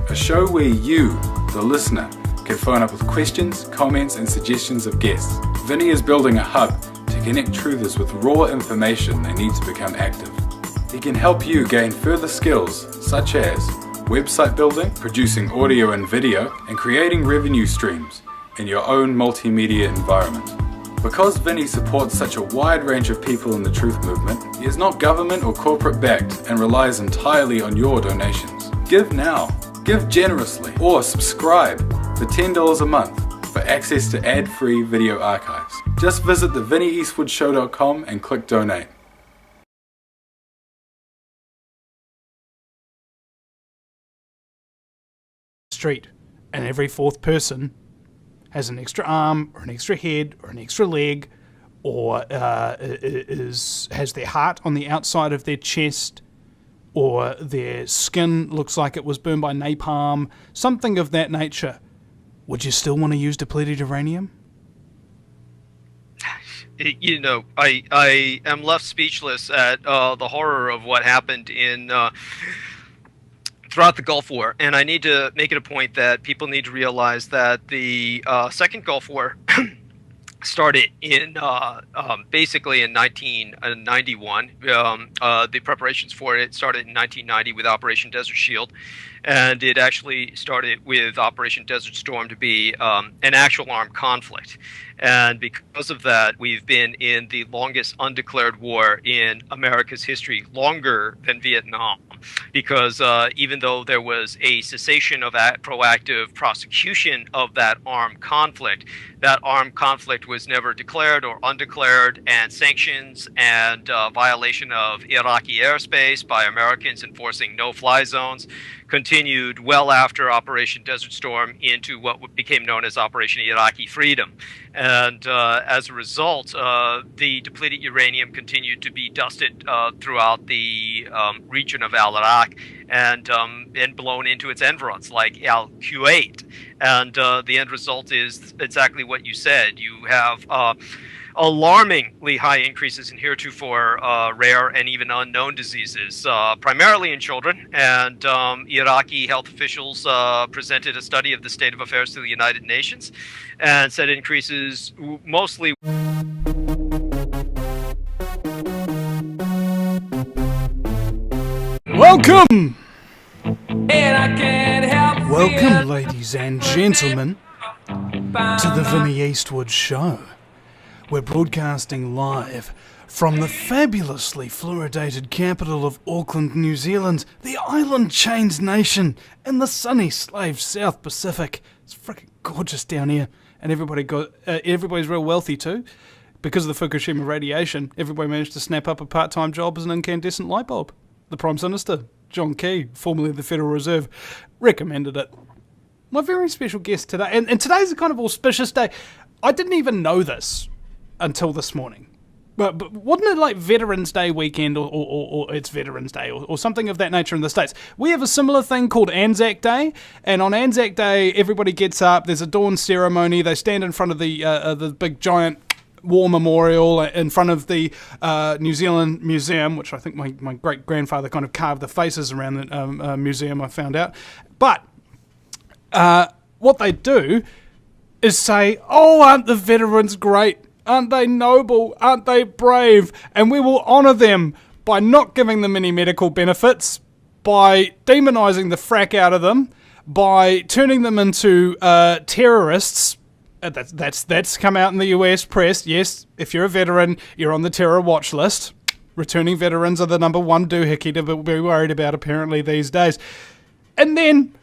A show where you, the listener, can phone up with questions, comments and suggestions of guests. Vinnie is building a hub to connect truthers with raw information they need to become active. He can help you gain further skills such as website building, producing audio and video, and creating revenue streams in your own multimedia environment. Because Vinnie supports such a wide range of people in the truth movement, he is not government or corporate backed and relies entirely on your donations. Give now, give generously, or subscribe for $10 a month for access to ad-free video archives. Just visit thevinnieeastwoodshow.com and click donate. Street, and every 4th person has an extra arm or an extra head or an extra leg, or has their heart on the outside of their chest, or their skin looks like it was burned by napalm, something of that nature. Would you still want to use depleted uranium? You know, I am left speechless at the horror of what happened in throughout the Gulf War, and I need to make it a point that people need to realize that the Second Gulf War started in basically in 1991. The preparations for it started in 1990 with Operation Desert Shield, and it actually started with Operation Desert Storm to be an actual armed conflict. And because of that, we've been in the longest undeclared war in America's history, longer than Vietnam, because even though there was a cessation of proactive prosecution of that armed conflict was never declared or undeclared, and sanctions and violation of Iraqi airspace by Americans enforcing no-fly zones continued well after Operation Desert Storm into what became known as Operation Iraqi Freedom. And as a result, the depleted uranium continued to be dusted throughout the region of Al-Iraq and blown into its environs, like Al-Kuwait. And the end result is exactly what you said. You have alarmingly high increases in heretofore rare and even unknown diseases, primarily in children. And Iraqi health officials presented a study of the state of affairs to the United Nations and said it increases mostly. Welcome! Welcome, ladies and gentlemen, to the Vinnie Eastwood Show. We're broadcasting live from the fabulously fluoridated capital of Auckland, New Zealand, the island chains nation in the sunny slave South Pacific. It's freaking gorgeous down here, and everybody's real wealthy too. Because of the Fukushima radiation, everybody managed to snap up a part-time job as an incandescent light bulb. The Prime Minister, John Key, formerly of the Federal Reserve, recommended it. My very special guest today, and today's a kind of auspicious day. I didn't even know this until this morning. But wasn't it like Veterans Day weekend or it's Veterans Day or something of that nature in the States? We have a similar thing called Anzac Day, and on Anzac Day, everybody gets up, there's a dawn ceremony, they stand in front of the big giant war memorial in front of the New Zealand Museum, which I think my great-grandfather kind of carved the faces around the museum, I found out. But what they do is say, oh, aren't the veterans great? Aren't they noble? Aren't they brave? And we will honour them by not giving them any medical benefits, by demonising the frack out of them, by turning them into terrorists. That's come out in the US press. Yes, if you're a veteran, you're on the terror watch list. Returning veterans are the number one doohickey to be worried about apparently these days. And then,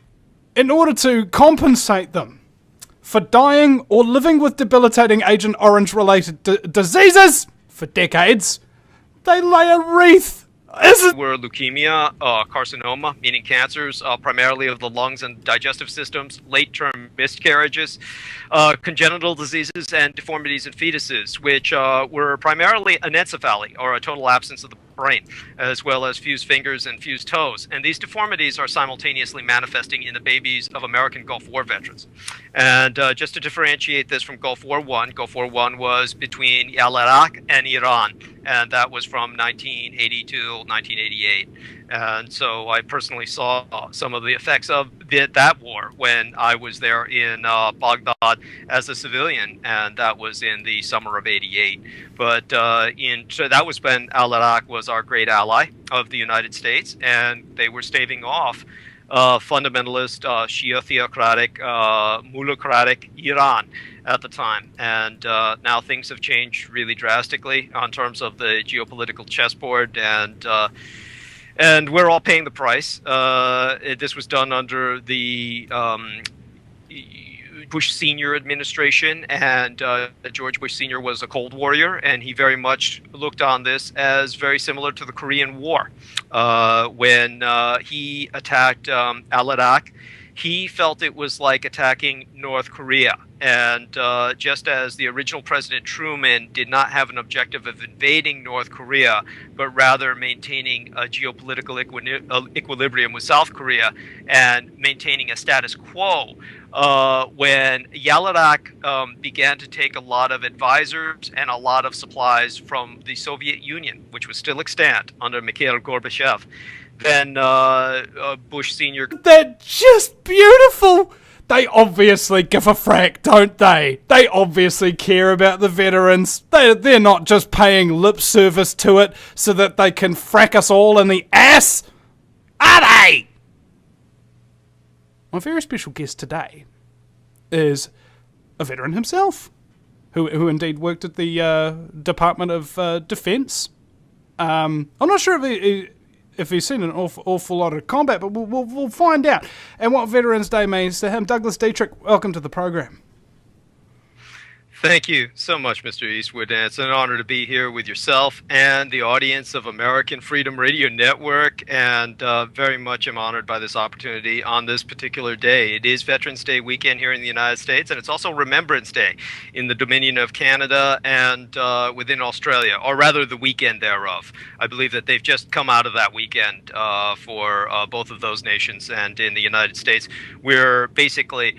in order to compensate them for dying or living with debilitating Agent Orange-related diseases for decades, they lay a wreath. Were leukemia, carcinoma, meaning cancers, primarily of the lungs and digestive systems, late-term miscarriages, congenital diseases, and deformities in fetuses, which were primarily anencephaly, or a total absence of the brain, as well as fused fingers and fused toes. And these deformities are simultaneously manifesting in the babies of American Gulf War veterans. And just to differentiate this from Gulf War I, Gulf War I was between Iraq and Iran, and that was from 1980 to 1988. And so I personally saw some of the effects of that war when I was there in Baghdad as a civilian, and that was in the summer of '88. But so that was when Al-Iraq was our great ally of the United States, and they were staving off fundamentalist, Shia theocratic, mullahcratic Iran at the time. And now things have changed really drastically in terms of the geopolitical chessboard, and we're all paying the price. This was done under the Bush Senior administration, and George Bush Senior was a Cold Warrior, and he very much looked on this as very similar to the Korean War. When he attacked Al-Iraq, he felt it was like attacking North Korea. And just as the original President Truman did not have an objective of invading North Korea, but rather maintaining a geopolitical equilibrium with South Korea and maintaining a status quo, when Al-Iraq began to take a lot of advisors and a lot of supplies from the Soviet Union, which was still extant under Mikhail Gorbachev, then Bush Sr. They're just beautiful! They obviously give a frack, don't they? They obviously care about the veterans. They're not just paying lip service to it so that they can frack us all in the ass, are they? My very special guest today is a veteran himself, who indeed worked at the Department of Defense. I'm not sure if he's seen an awful lot of combat, but we'll find out. And what Veterans Day means to him. Douglas Dietrich, welcome to the program. Thank you so much, Mr. Eastwood, and it's an honor to be here with yourself and the audience of American Freedom Radio Network, and very much am honored by this opportunity on this particular day. It is Veterans Day weekend here in the United States, and it's also Remembrance Day in the Dominion of Canada and within Australia, or rather the weekend thereof. I believe that they've just come out of that weekend for both of those nations, and in the United States, we're basically...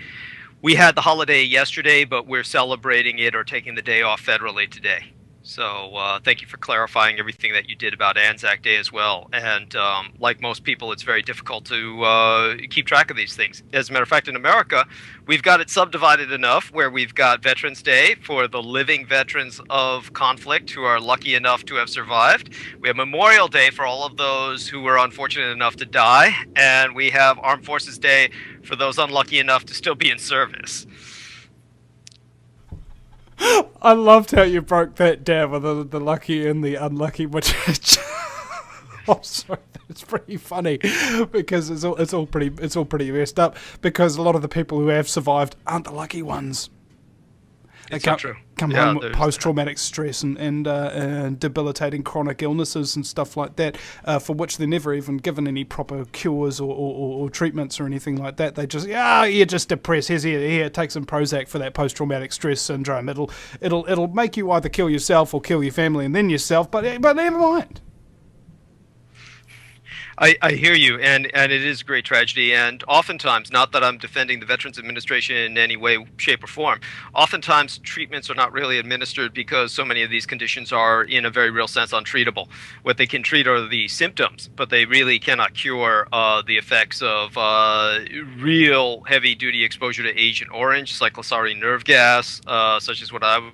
We had the holiday yesterday, but we're celebrating it or taking the day off federally today. So thank you for clarifying everything that you did about Anzac Day as well. And like most people, it's very difficult to keep track of these things. As a matter of fact, in America, we've got it subdivided enough where we've got Veterans Day for the living veterans of conflict who are lucky enough to have survived. We have Memorial Day for all of those who were unfortunate enough to die. And we have Armed Forces Day for those unlucky enough to still be in service. I loved how you broke that down with the lucky and the unlucky, which oh, sorry, that's pretty funny because it's all pretty messed up because a lot of the people who have survived aren't the lucky ones. They come home with post-traumatic stress and debilitating chronic illnesses and stuff like that, for which they're never even given any proper cures or treatments or anything like that. They just, you're just depressed. Here, take some Prozac for that post-traumatic stress syndrome. It'll make you either kill yourself or kill your family and then yourself. But never mind. I hear you, and it is a great tragedy, and oftentimes, not that I'm defending the Veterans Administration in any way, shape, or form, oftentimes treatments are not really administered because so many of these conditions are, in a very real sense, untreatable. What they can treat are the symptoms, but they really cannot cure the effects of real heavy-duty exposure to Agent Orange, cyclosorine nerve gas, such as what I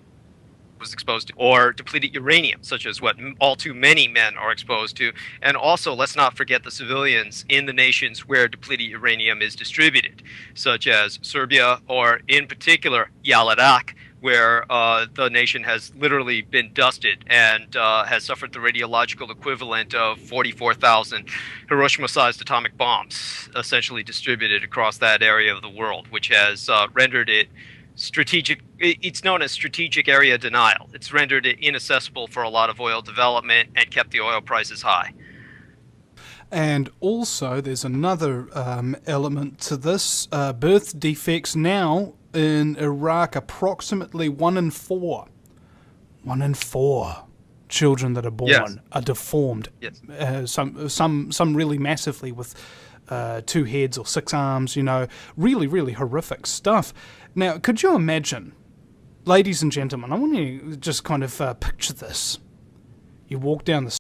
was exposed to, or depleted uranium, such as what all too many men are exposed to. And also, let's not forget the civilians in the nations where depleted uranium is distributed, such as Serbia, or in particular, Yaladak, where the nation has literally been dusted and has suffered the radiological equivalent of 44,000 Hiroshima-sized atomic bombs essentially distributed across that area of the world, which has rendered it strategic. It's known as strategic area denial. It's rendered it inaccessible for a lot of oil development and kept the oil prices high. And also, there's another element to this. Birth defects now in Iraq, approximately 1 in 4. 1 in 4 children that are born are deformed. Yes. Some really massively with 2 heads or 6 arms, really, really horrific stuff. Now, could you imagine, ladies and gentlemen, I want you to just kind of picture this. You walk down the